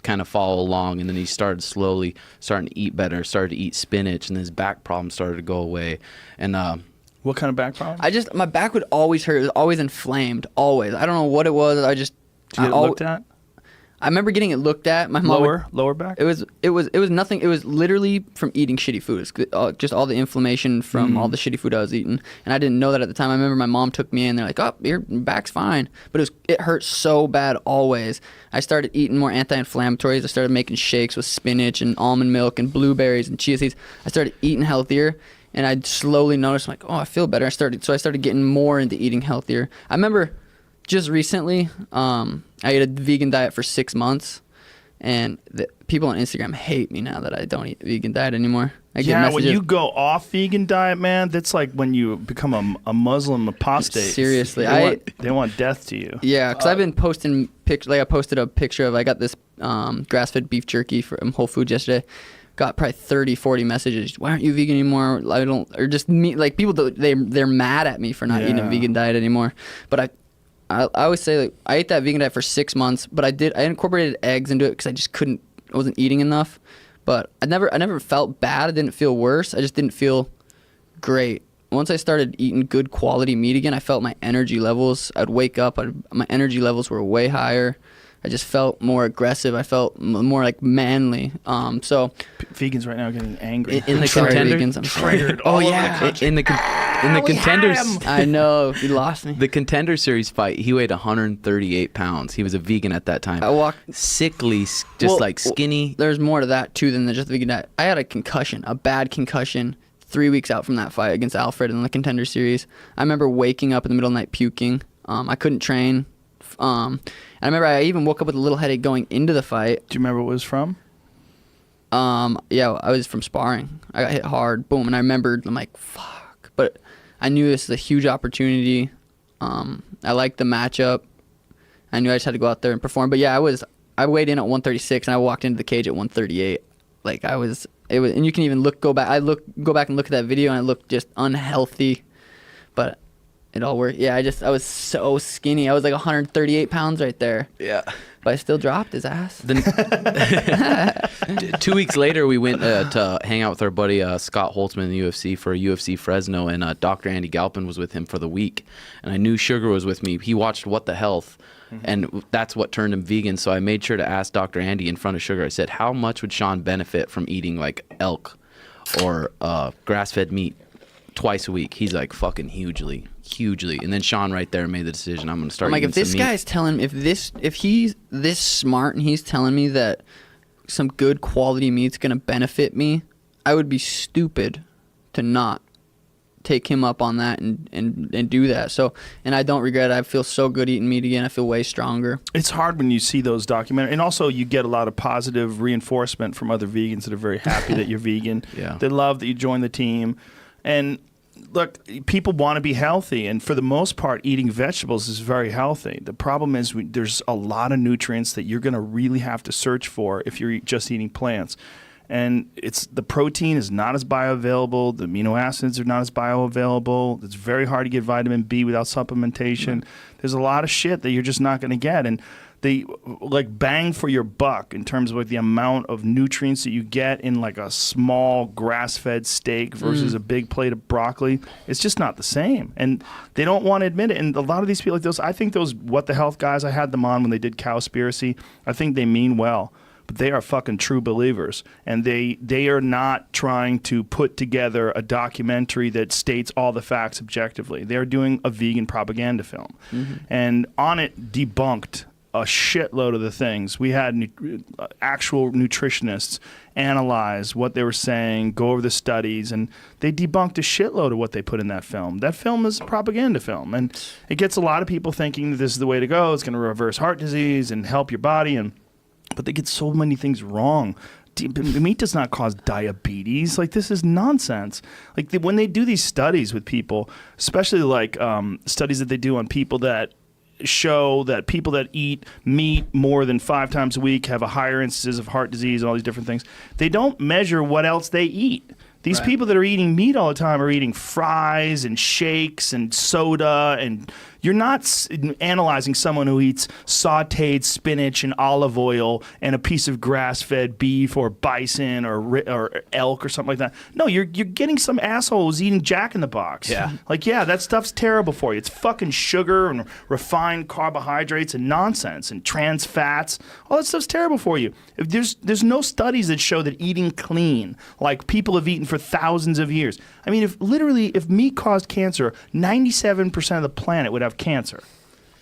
Speaker 13: kind of follow along, and then he started slowly starting to eat better, started to eat spinach, and his back problem started to go away. And
Speaker 2: what kind of back problem?
Speaker 14: My back would always hurt. It was always inflamed, always. I don't know what it was.
Speaker 2: Did you get it looked at?
Speaker 14: I remember getting it looked at. My mom
Speaker 2: lower back.
Speaker 14: It was nothing. It was literally from eating shitty food. It's just all the inflammation from all the shitty food I was eating, and I didn't know that at the time. I remember my mom took me in. They're like, "Oh, your back's fine," but it hurt so bad always. I started eating more anti-inflammatories. I started making shakes with spinach and almond milk and blueberries and chia seeds. I started eating healthier, and I slowly noticed, like, oh, I feel better. I started getting more into eating healthier. I remember just recently, I ate a vegan diet for 6 months, and the people on Instagram hate me now that I don't eat vegan diet anymore. I get messages.
Speaker 2: When you go off vegan diet, man, that's like when you become a Muslim apostate.
Speaker 14: Seriously,
Speaker 2: they want death to you.
Speaker 14: Yeah, because I've been posting pictures. Like I posted a picture of I got this grass-fed beef jerky from Whole Foods yesterday. Got probably 30, 40 messages. Why aren't you vegan anymore? Or just me. Like people, they're mad at me for not eating a vegan diet anymore. But I always say, like, I ate that vegan diet for 6 months, but I incorporated eggs into it because I wasn't eating enough. But I never felt bad. I didn't feel worse. I just didn't feel great. Once I started eating good quality meat again, I felt my energy levels. I'd wake up, my energy levels were way higher. I just felt more aggressive. I felt more like manly.
Speaker 2: Vegans right now are getting angry.
Speaker 13: In the contenders,
Speaker 14: vegans, I'm triggered.
Speaker 13: Oh yeah, in the contenders.
Speaker 14: I know, he lost me.
Speaker 13: The Contender Series fight, he weighed 138 pounds. He was a vegan at that time.
Speaker 14: I walked
Speaker 13: sickly, like skinny.
Speaker 14: There's more to that too than just the vegan diet. I had a bad concussion 3 weeks out from that fight against Alfred in the Contender Series. I remember waking up in the middle of the night puking. I couldn't train. I remember I even woke up with a little headache going into the fight.
Speaker 2: Do you remember what it was from?
Speaker 14: Yeah, I was from sparring. I got hit hard, boom, and I remembered, I'm like, fuck. But I knew this is a huge opportunity. I liked the matchup. I knew I just had to go out there and perform. But yeah, I weighed in at 136 and I walked into the cage at 138. Like and you can even go back and look at that video and I looked just unhealthy. But it all worked. Yeah, I was so skinny. I was like 138 pounds right there.
Speaker 13: Yeah.
Speaker 14: But I still dropped his ass.
Speaker 13: 2 weeks later, we went to hang out with our buddy Scott Holtzman in the UFC for a UFC Fresno, and Dr. Andy Galpin was with him for the week. And I knew Sugar was with me. He watched What the Health, and that's what turned him vegan. So I made sure to ask Dr. Andy in front of Sugar. I said, how much would Sean benefit from eating like elk or grass-fed meat twice a week? He's like, fucking hugely. And then Sean right there made the decision. I'm gonna start.
Speaker 14: I'm like,
Speaker 13: eating
Speaker 14: if this
Speaker 13: some meat.
Speaker 14: guy's telling, if he's this smart and he's telling me that some good quality meat's gonna benefit me, I would be stupid to not take him up on that and do that. So, and I don't regret it. I feel so good eating meat again. I feel way stronger.
Speaker 2: It's hard when you see those documentaries, and also you get a lot of positive reinforcement from other vegans that are very happy that you're vegan.
Speaker 13: Yeah.
Speaker 2: They love that you joined the team, and look, people want to be healthy, and for the most part, eating vegetables is very healthy. The problem is there's a lot of nutrients that you're going to really have to search for if you're just eating plants. And the protein is not as bioavailable. The amino acids are not as bioavailable. It's very hard to get vitamin B without supplementation. There's a lot of shit that you're just not going to get. And the bang for your buck in terms of the amount of nutrients that you get in like a small grass-fed steak versus a big plate of broccoli, it's just not the same. And they don't want to admit it. And a lot of these people, I think those What the Health guys, I had them on when they did Cowspiracy. I think they mean well, but they are fucking true believers. And they are not trying to put together a documentary that states all the facts objectively. They're doing a vegan propaganda film. And on it debunked a shitload of the things. We had actual nutritionists analyze what they were saying, go over the studies, and they debunked a shitload of what they put in that film. That film is a propaganda film, and it gets a lot of people thinking that this is the way to go. It's going to reverse heart disease and help your body, but they get so many things wrong. Meat does not cause diabetes. Like, this is nonsense. Like, when they do these studies with people, especially like studies that they do on people that show that people that eat meat more than 5 times a week have a higher instances of heart disease and all these different things. They don't measure what else they eat. These people that are eating meat all the time are eating fries and shakes and soda, and you're not analyzing someone who eats sautéed spinach and olive oil and a piece of grass-fed beef or bison or elk or something like that. No, you're getting some asshole who's eating Jack in the Box.
Speaker 13: Yeah.
Speaker 2: Like, yeah, that stuff's terrible for you. It's fucking sugar and refined carbohydrates and nonsense and trans fats. All that stuff's terrible for you. If there's no studies that show that eating clean, like people have eaten for thousands of years. I mean, if meat caused cancer, 97% of the planet would have cancer.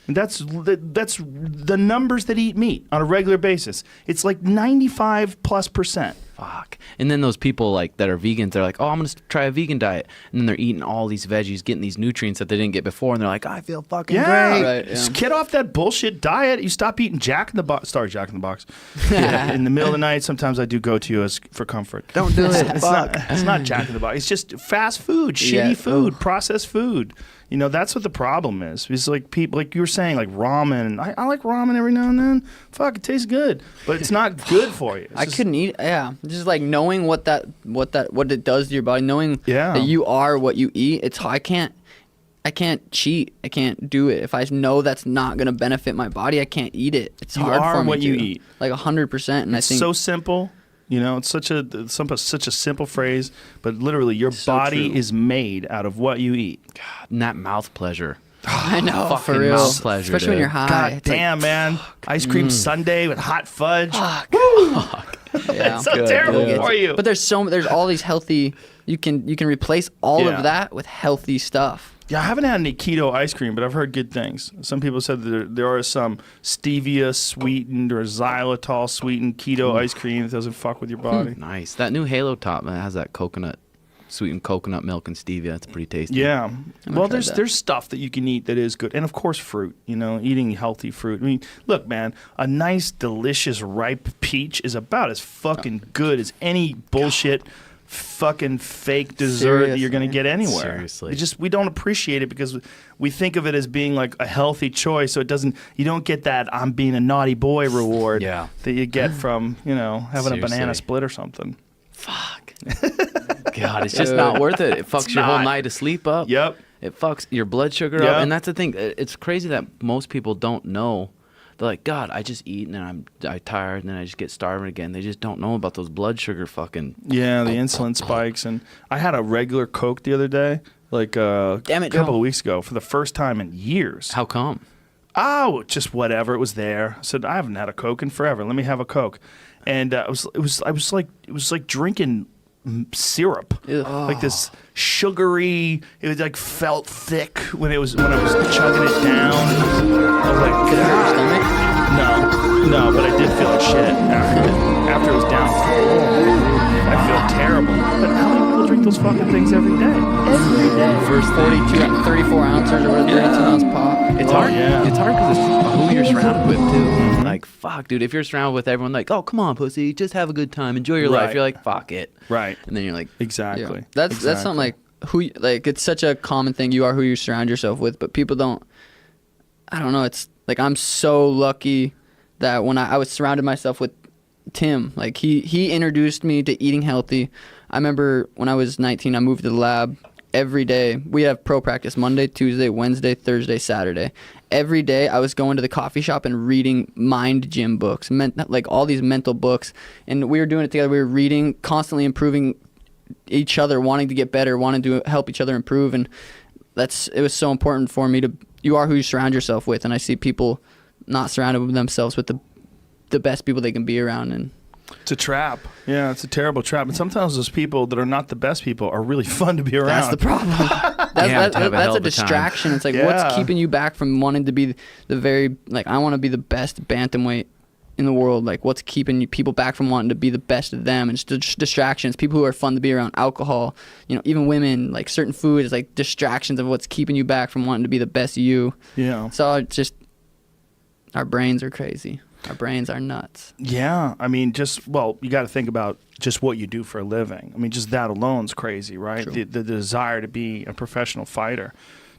Speaker 2: And that's the numbers that eat meat on a regular basis. It's like 95+%.
Speaker 13: Fuck. And then those people like that are vegans, they're like, oh, I'm gonna try a vegan diet, and then they're eating all these veggies, getting these nutrients that they didn't get before, and they're like, I feel fucking great.
Speaker 14: Right, yeah.
Speaker 2: Just get off that bullshit diet. You stop eating Jack in the Box. Sorry, Jack in the Box. Yeah, in the middle of the night, sometimes I do go to you for comfort.
Speaker 13: Don't do it.
Speaker 2: It's not Jack in the Box. It's just fast food, shitty food, processed food. You know, that's what the problem is. It's like people, like you were saying, like ramen. I like ramen every now and then. Fuck, it tastes good, but it's not good for you.
Speaker 14: I couldn't eat. Yeah, just like knowing what it does to your body, knowing that you are what you eat. It's I can't cheat. I can't do it. If I know that's not gonna benefit my body, I can't eat it. It's hard for me.
Speaker 2: What
Speaker 14: to.
Speaker 2: you eat,
Speaker 14: like 100%. And
Speaker 2: it's
Speaker 14: I think
Speaker 2: so simple. You know, it's such a simple phrase, but literally your body is made out of what you eat.
Speaker 13: God, and that mouth pleasure.
Speaker 14: I know,
Speaker 13: Fucking
Speaker 14: for real.
Speaker 13: mouth pleasure,
Speaker 14: especially when you're high.
Speaker 2: God
Speaker 14: It's
Speaker 2: damn, man. Ice cream sundae with hot fudge.
Speaker 14: Yeah.
Speaker 2: It's so terrible for you.
Speaker 14: But there's all these healthy. You can replace all of that with healthy stuff.
Speaker 2: Yeah, I haven't had any keto ice cream, but I've heard good things. Some people said that there are some stevia sweetened or xylitol sweetened keto ice cream that doesn't fuck with your body.
Speaker 13: Nice. That new Halo Top that has that sweetened coconut milk and stevia. It's pretty tasty.
Speaker 2: Yeah. Well, there's stuff that you can eat that is good. And of course fruit, you know, eating healthy fruit. I mean, look, man, a nice delicious ripe peach is about as fucking good as any bullshit fucking fake dessert that you're going to get anywhere.
Speaker 13: Seriously.
Speaker 2: We don't appreciate it because we think of it as being like a healthy choice, so you don't get that I'm being a naughty boy reward that you get from, you know, having a banana split or something.
Speaker 13: Fuck. God, it's just not worth it. It fucks your whole night of sleep up.
Speaker 2: Yep.
Speaker 13: It fucks your blood sugar up. And that's the thing. It's crazy that most people don't know. They're like, God, I just eat and then I'm tired and then I just get starving again. They just don't know about those blood sugar fucking.
Speaker 2: Yeah, the insulin spikes. And I had a regular Coke the other day, like a couple of weeks ago, for the first time in years.
Speaker 13: How come?
Speaker 2: Oh, just whatever. It was there. I said, I haven't had a Coke in forever. Let me have a Coke. And it was like drinking syrup, like this sugary. It was like felt thick when I was chugging it down. I was like,
Speaker 14: did it hurt your stomach?
Speaker 2: No, but I did feel like shit after it was down. I feel terrible. But how many people drink those fucking things every day? Every day.
Speaker 14: First 34 ounces or 32 ounce pop.
Speaker 13: It's hard. It's hard because it's who you're surrounded with too. Like, fuck, dude. If you're surrounded with everyone, like, oh, come on, pussy, just have a good time, enjoy your life. You're like, fuck it.
Speaker 2: Right.
Speaker 13: And then you're like,
Speaker 2: exactly.
Speaker 14: Yeah. That's something like it's such a common thing. You are who you surround yourself with, but people don't. I don't know. It's like I'm so lucky that when I was surrounded myself with Tim, like he introduced me to eating healthy. I remember when I was 19, I moved to the lab. Every day we have pro practice Monday, Tuesday, Wednesday, Thursday, Saturday. Every day I was going to the coffee shop and reading mind gym books, like all these mental books, and we were doing it together. We were reading, constantly improving each other, wanting to get better, wanting to help each other improve, and it was so important for me you are who you surround yourself with, and I see people not surrounded with themselves with the best people they can be around. And
Speaker 2: it's a trap. Yeah, it's a terrible trap. And sometimes those people that are not the best people are really fun to be around.
Speaker 14: That's the problem. That's a distraction. It's like, what's keeping you back from wanting to be I want to be the best bantamweight in the world. Like, what's keeping people back from wanting to be the best of them? And it's just distractions. People who are fun to be around, alcohol, you know, even women, like certain food is like distractions of what's keeping you back from wanting to be the best you.
Speaker 2: Yeah.
Speaker 14: So it's just, our brains are crazy. Our brains are nuts.
Speaker 2: Yeah. I mean, you got to think about just what you do for a living. I mean, just that alone's crazy, right? The desire to be a professional fighter,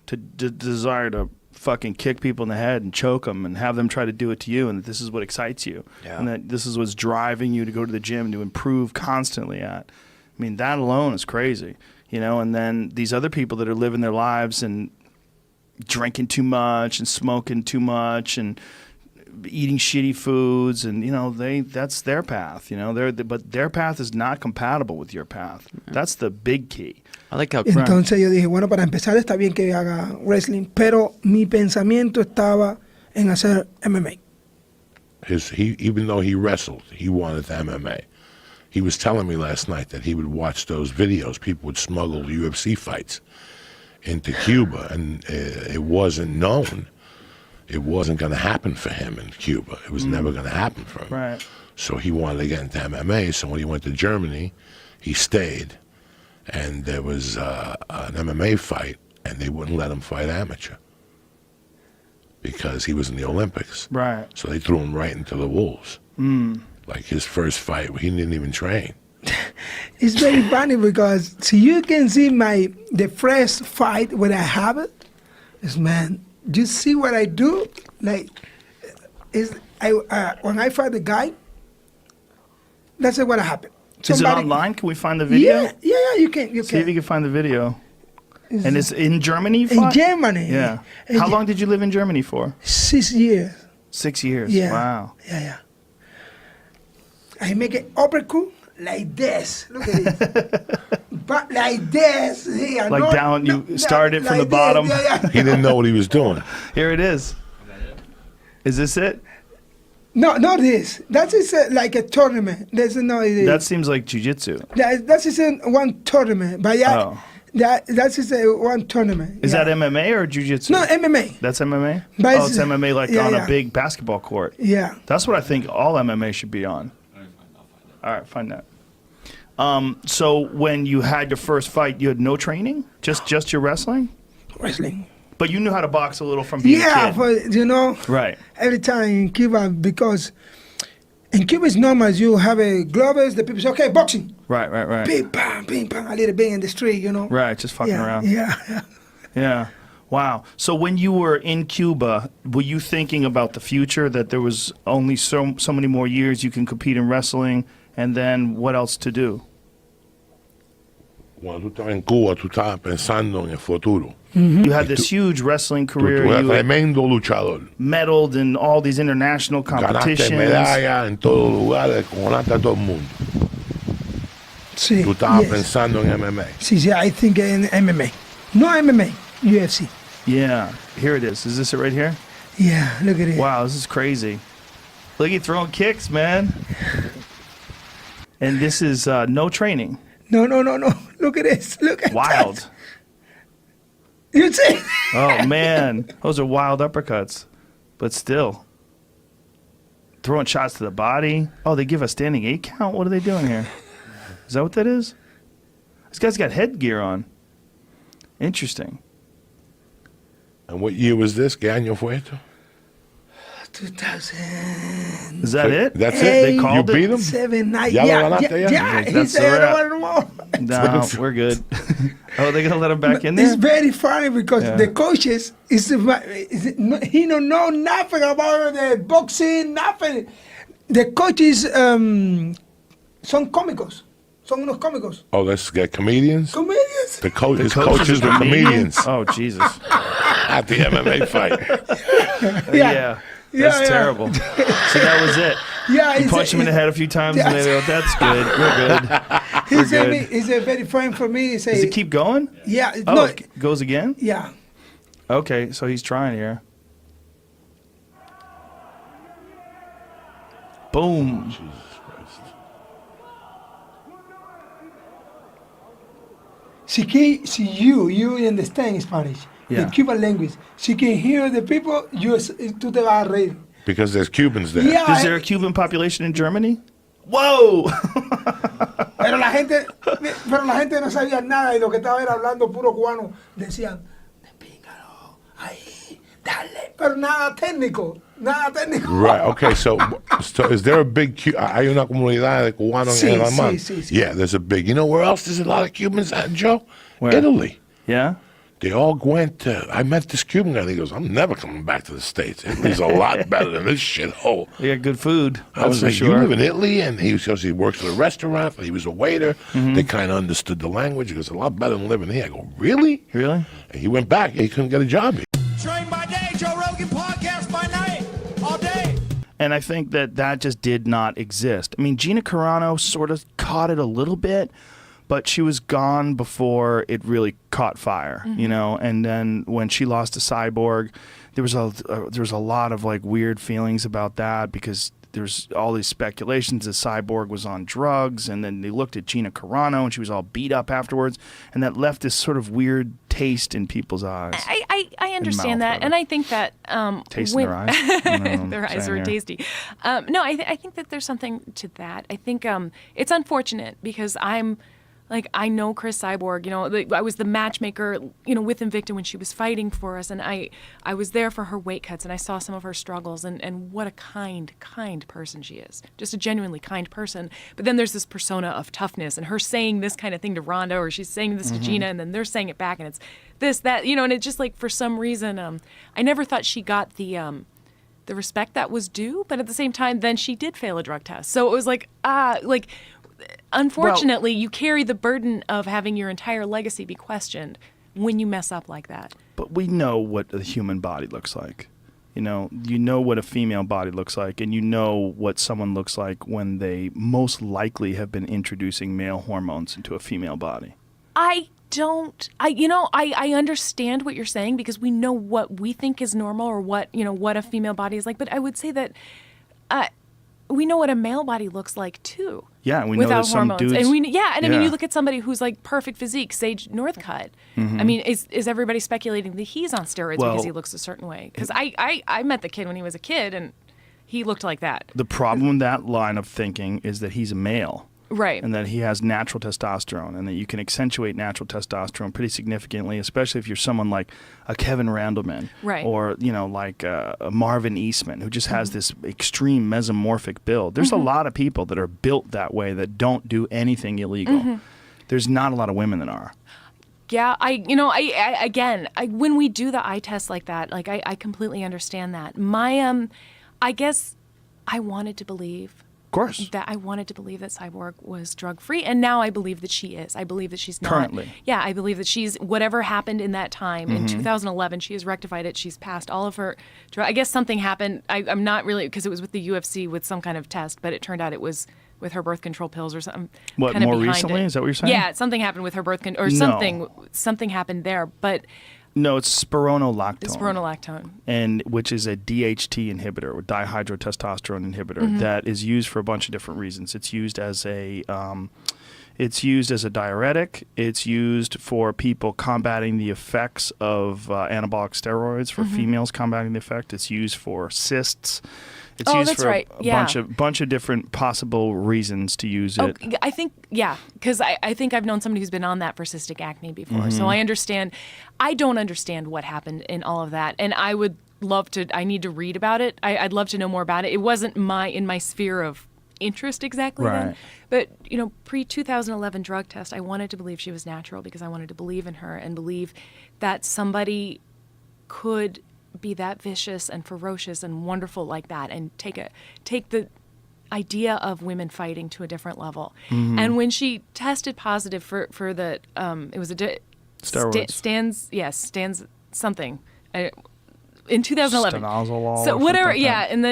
Speaker 2: the desire to fucking kick people in the head and choke them and have them try to do it to you, and that this is what excites you. Yeah. And that this is what's driving you to go to the gym to improve constantly at. I mean, that alone is crazy, you know. And then these other people that are living their lives and drinking too much and smoking too much and eating shitty foods, and you know, that's their path, you know. But their path is not compatible with your path. That's the big key.
Speaker 13: I like how
Speaker 15: Entonces yo dije, bueno, para empezar está bien que haga wrestling, pero mi pensamiento estaba en hacer MMA.
Speaker 16: Even though he wrestled, he wanted the MMA. He was telling me last night that he would watch those videos. People would smuggle UFC fights into Cuba, and it wasn't known. It wasn't going to happen for him in Cuba. It was never going to happen for him.
Speaker 2: Right.
Speaker 16: So he wanted to get into MMA. So when he went to Germany, he stayed, and there was an MMA fight, and they wouldn't let him fight amateur because he was in the Olympics.
Speaker 2: Right.
Speaker 16: So they threw him right into the wolves. Like his first fight, he didn't even train.
Speaker 15: It's very funny because so you can see the first fight when I have it is, man, you see what I do? Like, when I fight the guy, that's what happened.
Speaker 2: Is it online? Can we find the video?
Speaker 15: Yeah, you can.
Speaker 2: See if you can find the video. And it's in Germany? You
Speaker 15: In
Speaker 2: fought?
Speaker 15: Germany.
Speaker 2: Yeah. How long did you live in Germany for?
Speaker 15: 6 years.
Speaker 2: 6 years.
Speaker 15: Yeah.
Speaker 2: Wow.
Speaker 15: Yeah. I make an uppercut like this. Look at this. But like this. Yeah,
Speaker 2: Like down, you started from the
Speaker 15: like
Speaker 2: bottom.
Speaker 15: this, yeah.
Speaker 16: He didn't know what he was doing.
Speaker 2: Here it is. Is this it?
Speaker 15: No, not this. That is like a tournament. There's no idea.
Speaker 2: That seems like jiu-jitsu.
Speaker 15: That is one tournament. But yeah, that is one tournament.
Speaker 2: Is
Speaker 15: yeah.
Speaker 2: that MMA or jiu-jitsu?
Speaker 15: No, MMA.
Speaker 2: That's MMA?
Speaker 15: But
Speaker 2: Oh, it's MMA like
Speaker 15: yeah,
Speaker 2: on
Speaker 15: yeah.
Speaker 2: a big basketball court.
Speaker 15: Yeah.
Speaker 2: That's what I think all MMA should be on. All right, find that. So when you had your first fight, you had no training? Just your wrestling?
Speaker 15: Wrestling.
Speaker 2: But you knew how to box a little from being a kid.
Speaker 15: But you know,
Speaker 2: Right.
Speaker 15: every time in Cuba, because in Cuba it's normal, you have a gloves, the people say, okay, boxing.
Speaker 2: Right.
Speaker 15: Ping, pong, a little bit in the street, you know.
Speaker 2: Right, just fucking
Speaker 15: yeah,
Speaker 2: around.
Speaker 15: Yeah.
Speaker 2: Yeah. Wow. So when you were in Cuba, were you thinking about the future, that there was only so many more years you can compete in wrestling, and then what else to do?
Speaker 16: Cuando tú estabas en Cuba, tú estabas pensando en el futuro.
Speaker 2: You had this huge wrestling career.
Speaker 16: Tú eras
Speaker 2: You had
Speaker 16: tremendo luchador.
Speaker 2: medaled in all these international
Speaker 16: Ganaste
Speaker 2: competitions.
Speaker 16: medallas en todos los lugares, ganaste a todo el mundo.
Speaker 15: Sí,
Speaker 16: Tú estabas
Speaker 15: yes.
Speaker 16: pensando en MMA.
Speaker 15: Sí, I think in MMA. No MMA, UFC.
Speaker 2: Yeah. Here it is. Is this it right here?
Speaker 15: Yeah, look at it.
Speaker 2: Wow, this is crazy. Look, he's throwing kicks, man. And this is no training.
Speaker 15: No. Look at this. Look at
Speaker 2: Wild.
Speaker 15: that. You see?
Speaker 2: Oh, man. Those are wild uppercuts. But still. Throwing shots to the body. Oh, they give a standing 8 count? What are they doing here? Is that what that is? This guy's got headgear on. Interesting.
Speaker 16: And what year was this? ¿Qué año fue esto?
Speaker 15: 2000.
Speaker 2: Is that it?
Speaker 16: That's it? They called
Speaker 2: it?
Speaker 16: You beat him?
Speaker 15: 7, 9.
Speaker 16: Ya lo
Speaker 15: Yeah,
Speaker 16: ganaste ya?
Speaker 15: yeah. He
Speaker 2: That's
Speaker 15: said,
Speaker 2: a
Speaker 15: I
Speaker 2: wrap.
Speaker 15: don't want
Speaker 2: No, we're good. Oh, they're going to let him back in there?
Speaker 15: It's very funny because
Speaker 2: Yeah.
Speaker 15: the coaches he don't know nothing about the boxing, nothing. The coaches son cómicos, son unos cómicos.
Speaker 16: Oh, let's get comedians?
Speaker 15: Comedians.
Speaker 16: His coaches were comedians
Speaker 2: Oh, Jesus.
Speaker 16: at the MMA fight.
Speaker 2: Yeah. That's
Speaker 15: Yeah.
Speaker 2: terrible. So that was it.
Speaker 15: Yeah,
Speaker 2: You punch him in the head a few times and they go, that's good. We're good.
Speaker 15: He
Speaker 2: We're
Speaker 15: said
Speaker 2: good.
Speaker 15: it's a very fun for me. He said,
Speaker 2: Does it keep going?
Speaker 15: Yeah.
Speaker 2: Oh,
Speaker 15: No,
Speaker 2: it goes again?
Speaker 15: yeah.
Speaker 2: Okay, so he's trying here. Boom.
Speaker 15: Si you understand Spanish,
Speaker 2: Yeah.
Speaker 15: the Cuban language, she can hear the people, tú te vas a reír.
Speaker 16: Because there's Cubans there.
Speaker 15: Yeah.
Speaker 2: Is there a Cuban population in Germany? Whoa!
Speaker 15: Pero la gente no sabía nada y lo que estaba era hablando puro cubano. Decían, despíngalo, ahí, dale. Pero nada técnico.
Speaker 16: Right, okay, so is there a big, hay una comunidad de cubanos
Speaker 15: Sí,
Speaker 16: en Alemán?
Speaker 15: sí.
Speaker 16: Yeah, there's a big, you know where else there's a lot of Cubans at, Joe?
Speaker 2: Where?
Speaker 16: Italy.
Speaker 2: Yeah?
Speaker 16: they all went. I met this Cuban guy. And he goes, "I'm never coming back to the States. Italy's a lot better than this shithole."
Speaker 2: They got good food.
Speaker 16: I was
Speaker 2: for
Speaker 16: like,
Speaker 2: sure.
Speaker 16: "You live in Italy?" And he says he works at a restaurant. And he was a waiter. They kind of understood the language. He goes, "A lot better than living here." I go, "Really?"
Speaker 2: Really?
Speaker 16: And he went back. He couldn't get a job here.
Speaker 17: Train by day, Joe Rogan podcast by night, all day.
Speaker 2: And I think that just did not exist. I mean, Gina Carano sort of caught it a little bit, but she was gone before it really caught fire, you know. And then when she lost to Cyborg, there was a lot of like weird feelings about that, because there's all these speculations that Cyborg was on drugs, and then they looked at Gina Carano and she was all beat up afterwards, and that left this sort of weird taste in people's eyes.
Speaker 8: I understand that, and I think that
Speaker 2: Taste in their eyes. I don't know
Speaker 8: their
Speaker 2: what I'm
Speaker 8: eyes
Speaker 2: saying
Speaker 8: are
Speaker 2: here.
Speaker 8: tasty. No, I think that there's something to that. I think it's unfortunate because I know Chris Cyborg. You know, I was the matchmaker, you know, with Invicta when she was fighting for us, and I was there for her weight cuts, and I saw some of her struggles, and what a kind person she is. Just a genuinely kind person. But then there's this persona of toughness, and her saying this kind of thing to Ronda, or she's saying this to Gina, and then they're saying it back, and it's this, that, you know, and it's just like, for some reason, I never thought she got the respect that was due, but at the same time, then she did fail a drug test. So it was like, unfortunately, you carry the burden of having your entire legacy be questioned when you mess up like that.
Speaker 2: But we know what the human body looks like. You know what a female body looks like, and you know what someone looks like when they most likely have been introducing male hormones into a female body.
Speaker 8: I understand what you're saying, because we know what we think is normal, or what a female body is like. But I would say that we know what a male body looks like too.
Speaker 2: Yeah, and we know
Speaker 8: without
Speaker 2: there's some
Speaker 8: hormones.
Speaker 2: dudes.
Speaker 8: I mean, you look at somebody who's like perfect physique, Sage Northcutt. I mean, is everybody speculating that he's on steroids because he looks a certain way? Because I met the kid when he was a kid, and he looked like that.
Speaker 2: The problem with that line of thinking is that he's a male.
Speaker 8: Right.
Speaker 2: And that he has natural testosterone, and that you can accentuate natural testosterone pretty significantly, especially if you're someone like a Kevin Randleman,
Speaker 8: right,
Speaker 2: or like a Marvin Eastman, who just has this extreme mesomorphic build. There's a lot of people that are built that way that don't do anything illegal. There's not a lot of women that are.
Speaker 8: Yeah, when we do the eye test like that, like I completely understand that. I guess I wanted to believe.
Speaker 2: Of course.
Speaker 8: That I wanted to believe that Cyborg was drug-free, and now I believe that she is. I believe that she's not.
Speaker 2: Currently.
Speaker 8: Yeah, I believe that she's, whatever happened in that time, in 2011, she has rectified it. She's passed all of her, I guess something happened. I'm not really, because it was with the UFC with some kind of test, but it turned out it was with her birth control pills or something.
Speaker 2: What,
Speaker 8: kind of
Speaker 2: more
Speaker 8: behind
Speaker 2: recently?
Speaker 8: it.
Speaker 2: Is that what you're saying?
Speaker 8: Yeah, something happened with her birth control, or
Speaker 2: No.
Speaker 8: something happened there, but...
Speaker 2: No, it's spironolactone.
Speaker 8: It's spironolactone.
Speaker 2: And which is a DHT inhibitor, or dihydrotestosterone inhibitor, that is used for a bunch of different reasons. It's used as a diuretic. It's used for people combating the effects of anabolic steroids, for females combating the effect. It's used for cysts. It's used
Speaker 8: that's
Speaker 2: for
Speaker 8: right.
Speaker 2: a bunch of different possible reasons to use it.
Speaker 8: I think, because I think I've known somebody who's been on that for cystic acne before. So I understand. I don't understand what happened in all of that. And I would love to, I need to read about it. I'd love to know more about it. It wasn't in my sphere of interest exactly then. But, pre-2011 drug test, I wanted to believe she was natural, because I wanted to believe in her and believe that somebody could be that vicious and ferocious and wonderful like that, and take the idea of women fighting to a different level. And when she tested positive for the it was
Speaker 2: steroids.
Speaker 8: Stands something in 2011.
Speaker 2: Stanozolol
Speaker 8: So
Speaker 2: or
Speaker 8: whatever,
Speaker 2: something like that.
Speaker 8: and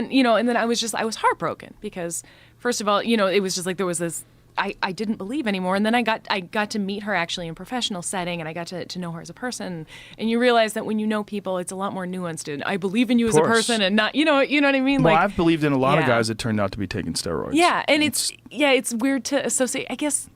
Speaker 8: then I was heartbroken, because first of all, it was just like there was this. I didn't believe anymore, and then I got to meet her actually in a professional setting, and I got to know her as a person, and you realize that when you know people, it's a lot more nuanced, and I believe in you as a person, and not you know what I mean.
Speaker 2: Well,
Speaker 8: like,
Speaker 2: I've believed in a lot of guys that turned out to be taking steroids.
Speaker 8: Yeah, and it's weird to associate. I guess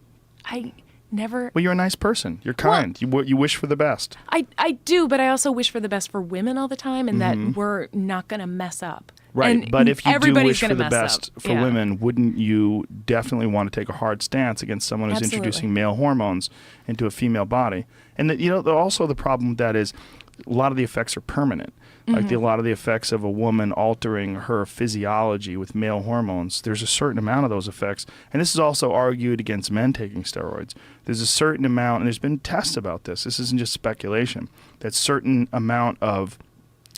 Speaker 8: I never.
Speaker 2: Well, you're a nice person. You're kind. You wish for the best.
Speaker 8: I do, but I also wish for the best for women all the time, and that we're not going to mess up.
Speaker 2: Right,
Speaker 8: and
Speaker 2: but if you do wish for the
Speaker 8: mess
Speaker 2: best
Speaker 8: up.
Speaker 2: for women, wouldn't you definitely want to take a hard stance against someone who's introducing male hormones into a female body? And also the problem with that is a lot of the effects are permanent. Like a lot of the effects of a woman altering her physiology with male hormones, there's a certain amount of those effects. And this is also argued against men taking steroids. There's a certain amount, and there's been tests about this. This isn't just speculation. That certain amount of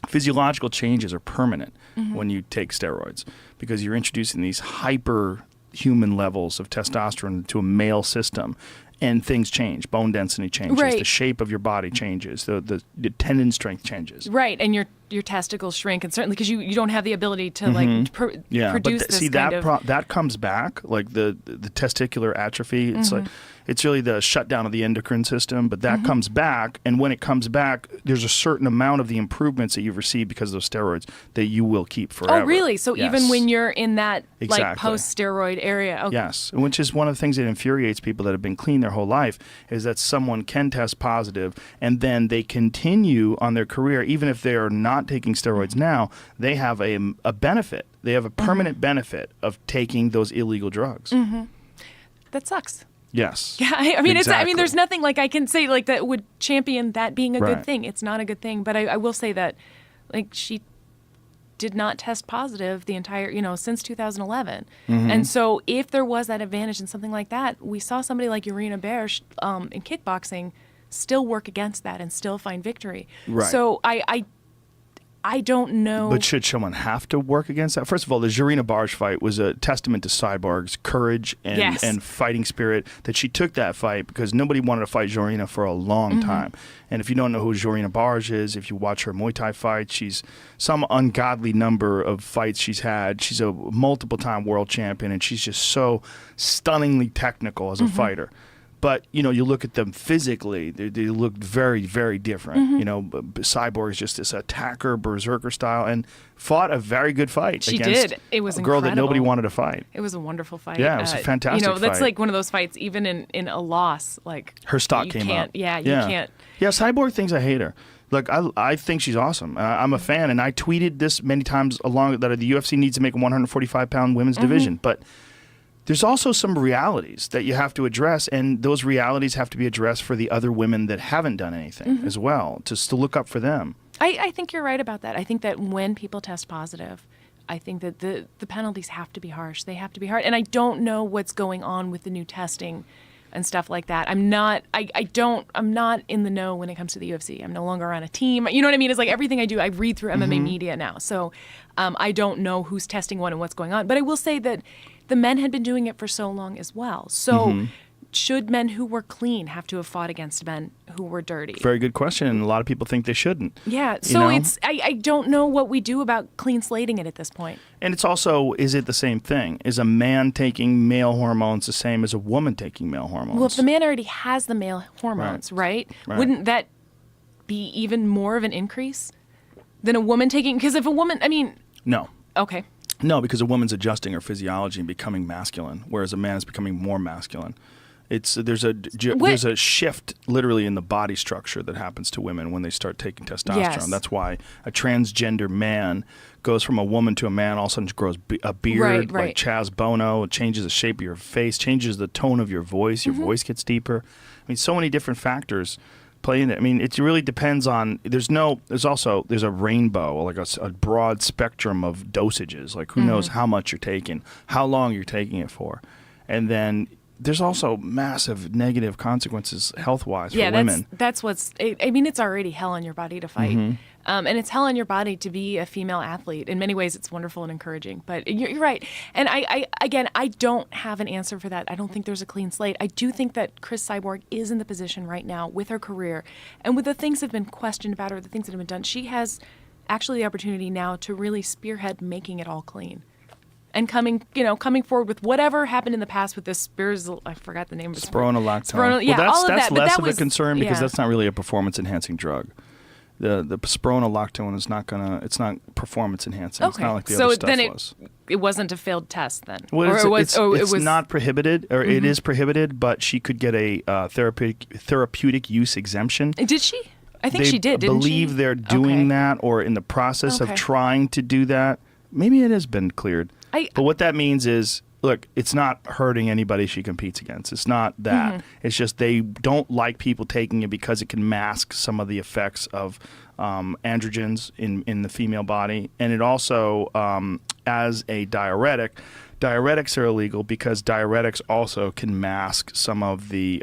Speaker 2: physiological changes are permanent when you take steroids because you're introducing these hyper human levels of testosterone to a male system. And things change. Bone density changes.
Speaker 8: Right.
Speaker 2: The shape of your body changes. The tendon strength changes.
Speaker 8: Right, and your testicles shrink, and certainly because you don't have the ability to like produce
Speaker 2: but
Speaker 8: this
Speaker 2: see
Speaker 8: kind
Speaker 2: that
Speaker 8: of.
Speaker 2: that comes back, like the testicular atrophy. It's like it's really the shutdown of the endocrine system, but that comes back, and when it comes back, there's a certain amount of the improvements that you've received because of those steroids that you will keep forever.
Speaker 8: Oh, really? So
Speaker 2: Yes.
Speaker 8: even when you're in that like
Speaker 2: Exactly.
Speaker 8: post-steroid area, okay.
Speaker 2: Yes, which is one of the things that infuriates people that have been clean their whole life is that someone can test positive and then they continue on their career, even if they are not taking steroids now, they have a benefit. They have a permanent benefit of taking those illegal drugs.
Speaker 8: That sucks.
Speaker 2: Yes.
Speaker 8: Yeah, I mean,
Speaker 2: exactly.
Speaker 8: there's nothing like I can say like that would champion that being a
Speaker 2: Right.
Speaker 8: good thing. It's not a good thing, but I will say that, like, she did not test positive the entire, since 2011. And so if there was that advantage in something like that, we saw somebody like Urena Bersh in kickboxing still work against that and still find victory.
Speaker 2: Right.
Speaker 8: So I don't know.
Speaker 2: But should someone have to work against that? First of all, the Zarina Barge fight was a testament to Cyborg's courage and,
Speaker 8: Yes.
Speaker 2: and fighting spirit, that she took that fight because nobody wanted to fight Zarina for a long time. And if you don't know who Zarina Barge is, if you watch her Muay Thai fight, she's some ungodly number of fights she's had. She's a multiple-time world champion, and she's just so stunningly technical as a fighter. But, you look at them physically, they look very, very different. Cyborg is just this attacker, berserker style, and fought a very good fight
Speaker 8: She
Speaker 2: against
Speaker 8: did. It was
Speaker 2: a girl that nobody
Speaker 8: incredible.
Speaker 2: wanted to fight.
Speaker 8: It was a wonderful fight.
Speaker 2: Yeah, it was a fantastic
Speaker 8: that's
Speaker 2: fight.
Speaker 8: like one of those fights, even in a loss, like
Speaker 2: Her stock
Speaker 8: you
Speaker 2: came
Speaker 8: can't,
Speaker 2: up.
Speaker 8: Yeah, you can't.
Speaker 2: Yeah, Cyborg thinks I hate her. Look, I think she's awesome. I'm a fan, and I tweeted this many times along that the UFC needs to make a 145-pound women's division. But there's also some realities that you have to address, and those realities have to be addressed for the other women that haven't done anything as well, just to look up for them.
Speaker 8: I think you're right about that. I think that when people test positive, I think that the penalties have to be harsh. They have to be hard. And I don't know what's going on with the new testing and stuff like that. I'm not in the know when it comes to the UFC. I'm no longer on a team. You know what I mean? It's like everything I do, I read through MMA media now. So I don't know who's testing what and what's going on. But I will say that the men had been doing it for so long as well. So should men who were clean have to have fought against men who were dirty?
Speaker 2: Very good question, and a lot of people think they shouldn't.
Speaker 8: Yeah,
Speaker 2: You
Speaker 8: so
Speaker 2: know?
Speaker 8: it's I don't know what we do about clean slating it at this point.
Speaker 2: And it's also, is it the same thing? Is a man taking male hormones the same as a woman taking male hormones?
Speaker 8: Well, if the man already has the male hormones, right? Wouldn't that be even more of an increase than a woman taking? Because if a woman,
Speaker 2: No.
Speaker 8: okay.
Speaker 2: No, because a woman's adjusting her physiology and becoming masculine, whereas a man is becoming more masculine. There's a shift literally in the body structure that happens to women when they start taking testosterone.
Speaker 8: Yes.
Speaker 2: That's why a transgender man goes from a woman to a man, all of a sudden grows a beard,
Speaker 8: Right.
Speaker 2: like Chaz Bono. It changes the shape of your face, changes the tone of your voice. Your voice gets deeper. So many different factors play in it. It really depends on. There's a rainbow, like a broad spectrum of dosages. Like who knows how much you're taking, how long you're taking it for, and then there's also massive negative consequences health-wise for women.
Speaker 8: That's what's. It's already hell on your body to fight, and it's hell on your body to be a female athlete. In many ways, it's wonderful and encouraging. But you're right, and I don't have an answer for that. I don't think there's a clean slate. I do think that Chris Cyborg is in the position right now with her career, and with the things that have been questioned about her, the things that have been done. She has actually the opportunity now to really spearhead making it all clean. And coming forward with whatever happened in the past with this I forgot the name of it.
Speaker 2: Spironolactone.
Speaker 8: Yeah,
Speaker 2: well,
Speaker 8: all of
Speaker 2: that's
Speaker 8: that. But
Speaker 2: less
Speaker 8: that
Speaker 2: of
Speaker 8: was,
Speaker 2: a concern because
Speaker 8: yeah.
Speaker 2: that's not really a performance-enhancing drug. The spironolactone is it's not performance enhancing.
Speaker 8: Okay.
Speaker 2: It's not like the
Speaker 8: so
Speaker 2: other stuff
Speaker 8: then
Speaker 2: was.
Speaker 8: it wasn't a failed test then.
Speaker 2: Well, it's
Speaker 8: it was
Speaker 2: not prohibited, or it is prohibited, but she could get a therapeutic use exemption.
Speaker 8: Did she? I think she did.
Speaker 2: I
Speaker 8: Didn't
Speaker 2: believe
Speaker 8: she?
Speaker 2: they're doing that, or in the process of trying to do that. Maybe it has been cleared. But what that means is, look, it's not hurting anybody she competes against. It's not that. It's just they don't like people taking it because it can mask some of the effects of androgens in the female body, and it also as a diuretic. Diuretics are illegal because diuretics also can mask some of the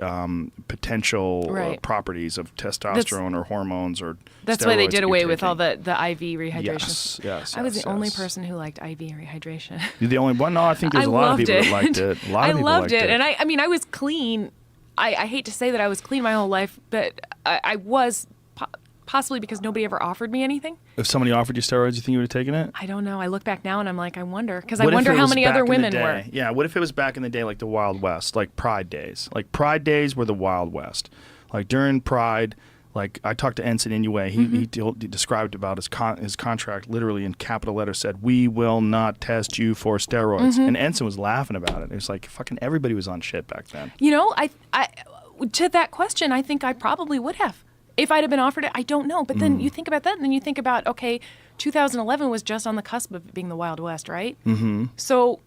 Speaker 2: potential properties of testosterone or hormones or
Speaker 8: That's
Speaker 2: steroids
Speaker 8: why they did away
Speaker 2: you're
Speaker 8: with all
Speaker 2: taking.
Speaker 8: the IV rehydration.
Speaker 2: Yes.
Speaker 8: I was the only person who liked IV rehydration.
Speaker 2: You're the only one? No, I think there's a lot of people that liked it. A lot of people
Speaker 8: loved
Speaker 2: liked it.
Speaker 8: And I mean, I was clean. I hate to say that I was clean my whole life, but I was possibly because nobody ever offered me anything.
Speaker 2: If somebody offered you steroids, you think you would have taken it?
Speaker 8: I don't know. I look back now and I'm like, I wonder. Because I wonder how many other women were.
Speaker 2: Yeah, what if it was back in the day like the Wild West, like Pride days? Like Pride days were the Wild West. Like during Pride, like I talked to Ensign Inoue. He described about his contract literally in capital letters said, "We will not test you for steroids." And Ensign was laughing about it. It was like fucking everybody was on shit back then.
Speaker 8: You know, I to that question, I think I probably would have. If I'd have been offered it, I don't know. But then you think about that, and then you think about, okay, 2011 was just on the cusp of being the Wild West, right? Mm-hmm. So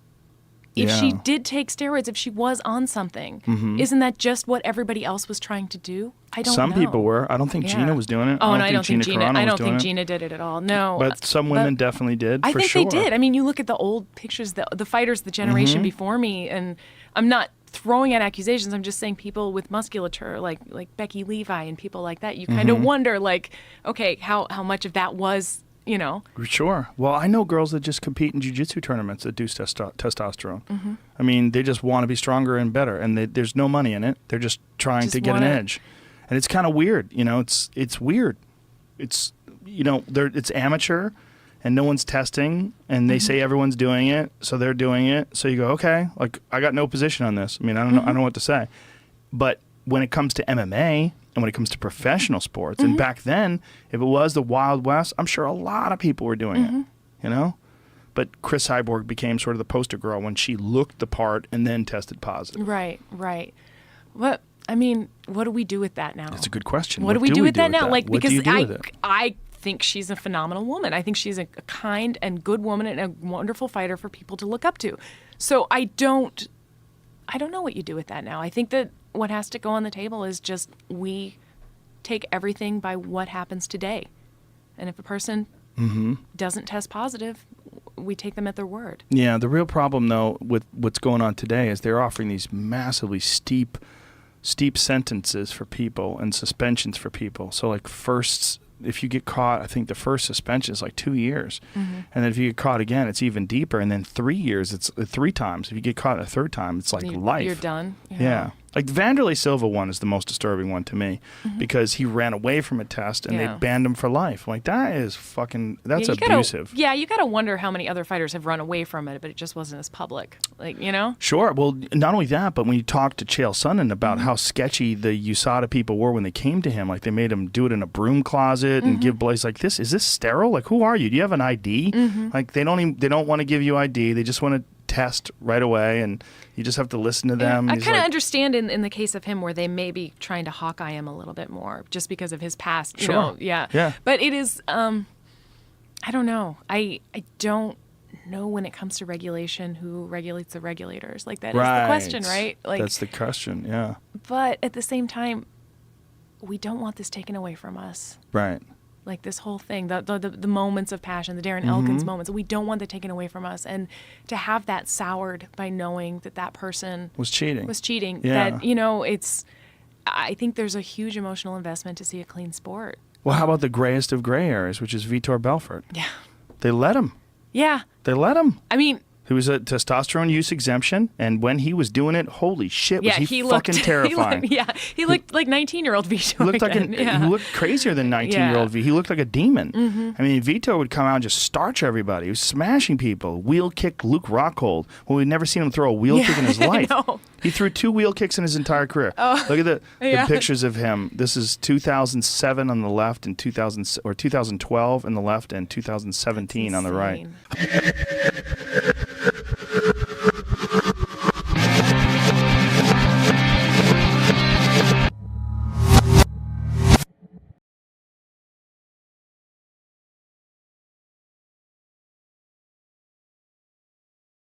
Speaker 8: if she did take steroids, if she was on something, isn't that just what everybody else was trying to do? I don't know.
Speaker 2: Some people were. I don't think Gina was doing it.
Speaker 8: Oh, no, I don't think
Speaker 2: Gina
Speaker 8: Gina did it at all. No.
Speaker 2: But some women definitely did,
Speaker 8: I
Speaker 2: for
Speaker 8: think
Speaker 2: sure.
Speaker 8: they did. I mean, you look at the old pictures, the fighters, the generation before me, and I'm not throwing out accusations. I'm just saying people with musculature, like Becky Levi and people like that. You kind of wonder, like, okay, how much of that was, you know?
Speaker 2: Sure. Well, I know girls that just compete in jiu-jitsu tournaments that do testosterone. I mean, they just want to be stronger and better, and there's no money in it. They're just trying to get an edge, and it's kind of weird. You know, it's weird. It's it's amateur. And no one's testing, and they say everyone's doing it, so they're doing it. So you go, okay, like I got no position on this. I mean, I don't know, I don't know what to say. But when it comes to MMA and when it comes to professional sports, and back then, if it was the Wild West, I'm sure a lot of people were doing it. You know, but Chris Cyborg became sort of the poster girl when she looked the part and then tested positive.
Speaker 8: Right. What I mean, what do we do with that now?
Speaker 2: That's a good question.
Speaker 8: What do we do with that now? Like,
Speaker 2: what
Speaker 8: because
Speaker 2: do you do with it?
Speaker 8: I think she's a phenomenal woman. I think she's a kind and good woman and a wonderful fighter for people to look up to. So I don't know what you do with that now. I think that what has to go on the table is just we take everything by what happens today. And if a person doesn't test positive, we take them at their word.
Speaker 2: Yeah, the real problem though with what's going on today is they're offering these massively steep sentences for people and suspensions for people. So like if you get caught, I think the first suspension is like 2 years. And then if you get caught again, it's even deeper. And then 3 years, it's 3 times. If you get caught a third time, it's like life.
Speaker 8: You're done.
Speaker 2: Yeah. Like the Vanderlei Silva one is the most disturbing one to me because he ran away from a test and they banned him for life. Like that is that's abusive.
Speaker 8: You got to wonder how many other fighters have run away from it, but it just wasn't as public. Like, you know?
Speaker 2: Sure. Well, not only that, but when you talk to Chael Sonnen about how sketchy the USADA people were when they came to him, like they made him do it in a broom closet and give blows like this. Is this sterile? Like, who are you? Do you have an ID? Like they don't want to give you ID. They just want to test right away, and you just have to listen to them.
Speaker 8: I kind of understand in the case of him where they may be trying to Hawkeye him a little bit more just because of his past. You know? Yeah. But it is, I don't know. I don't know when it comes to regulation who regulates the regulators. Like that is the question, right? Like
Speaker 2: that's the question, yeah.
Speaker 8: But at the same time, we don't want this taken away from us.
Speaker 2: Right.
Speaker 8: Like this whole thing, the moments of passion, the Darren Elkins moments, we don't want that taken away from us. And to have that soured by knowing that person
Speaker 2: was cheating.
Speaker 8: Yeah. That, you know, I think there's a huge emotional investment to see a clean sport.
Speaker 2: Well, how about the grayest of gray areas, which is Vitor Belfort?
Speaker 8: Yeah.
Speaker 2: They let him.
Speaker 8: Yeah.
Speaker 2: They let him.
Speaker 8: I mean,
Speaker 2: he was a testosterone use exemption, and when he was doing it, holy shit, was he fucking terrifying.
Speaker 8: He looked like 19-year-old Vito.
Speaker 2: He looked crazier than 19-year-old Vito. He looked like a demon. I mean, Vito would come out and just starch everybody. He was smashing people. Wheel kick Luke Rockhold. Well, we'd never seen him throw a wheel kick in his life. He threw 2 wheel kicks in his entire career. Look at the pictures of him. This is 2007 on the left, and 2012 on the left, and 2017 on the right.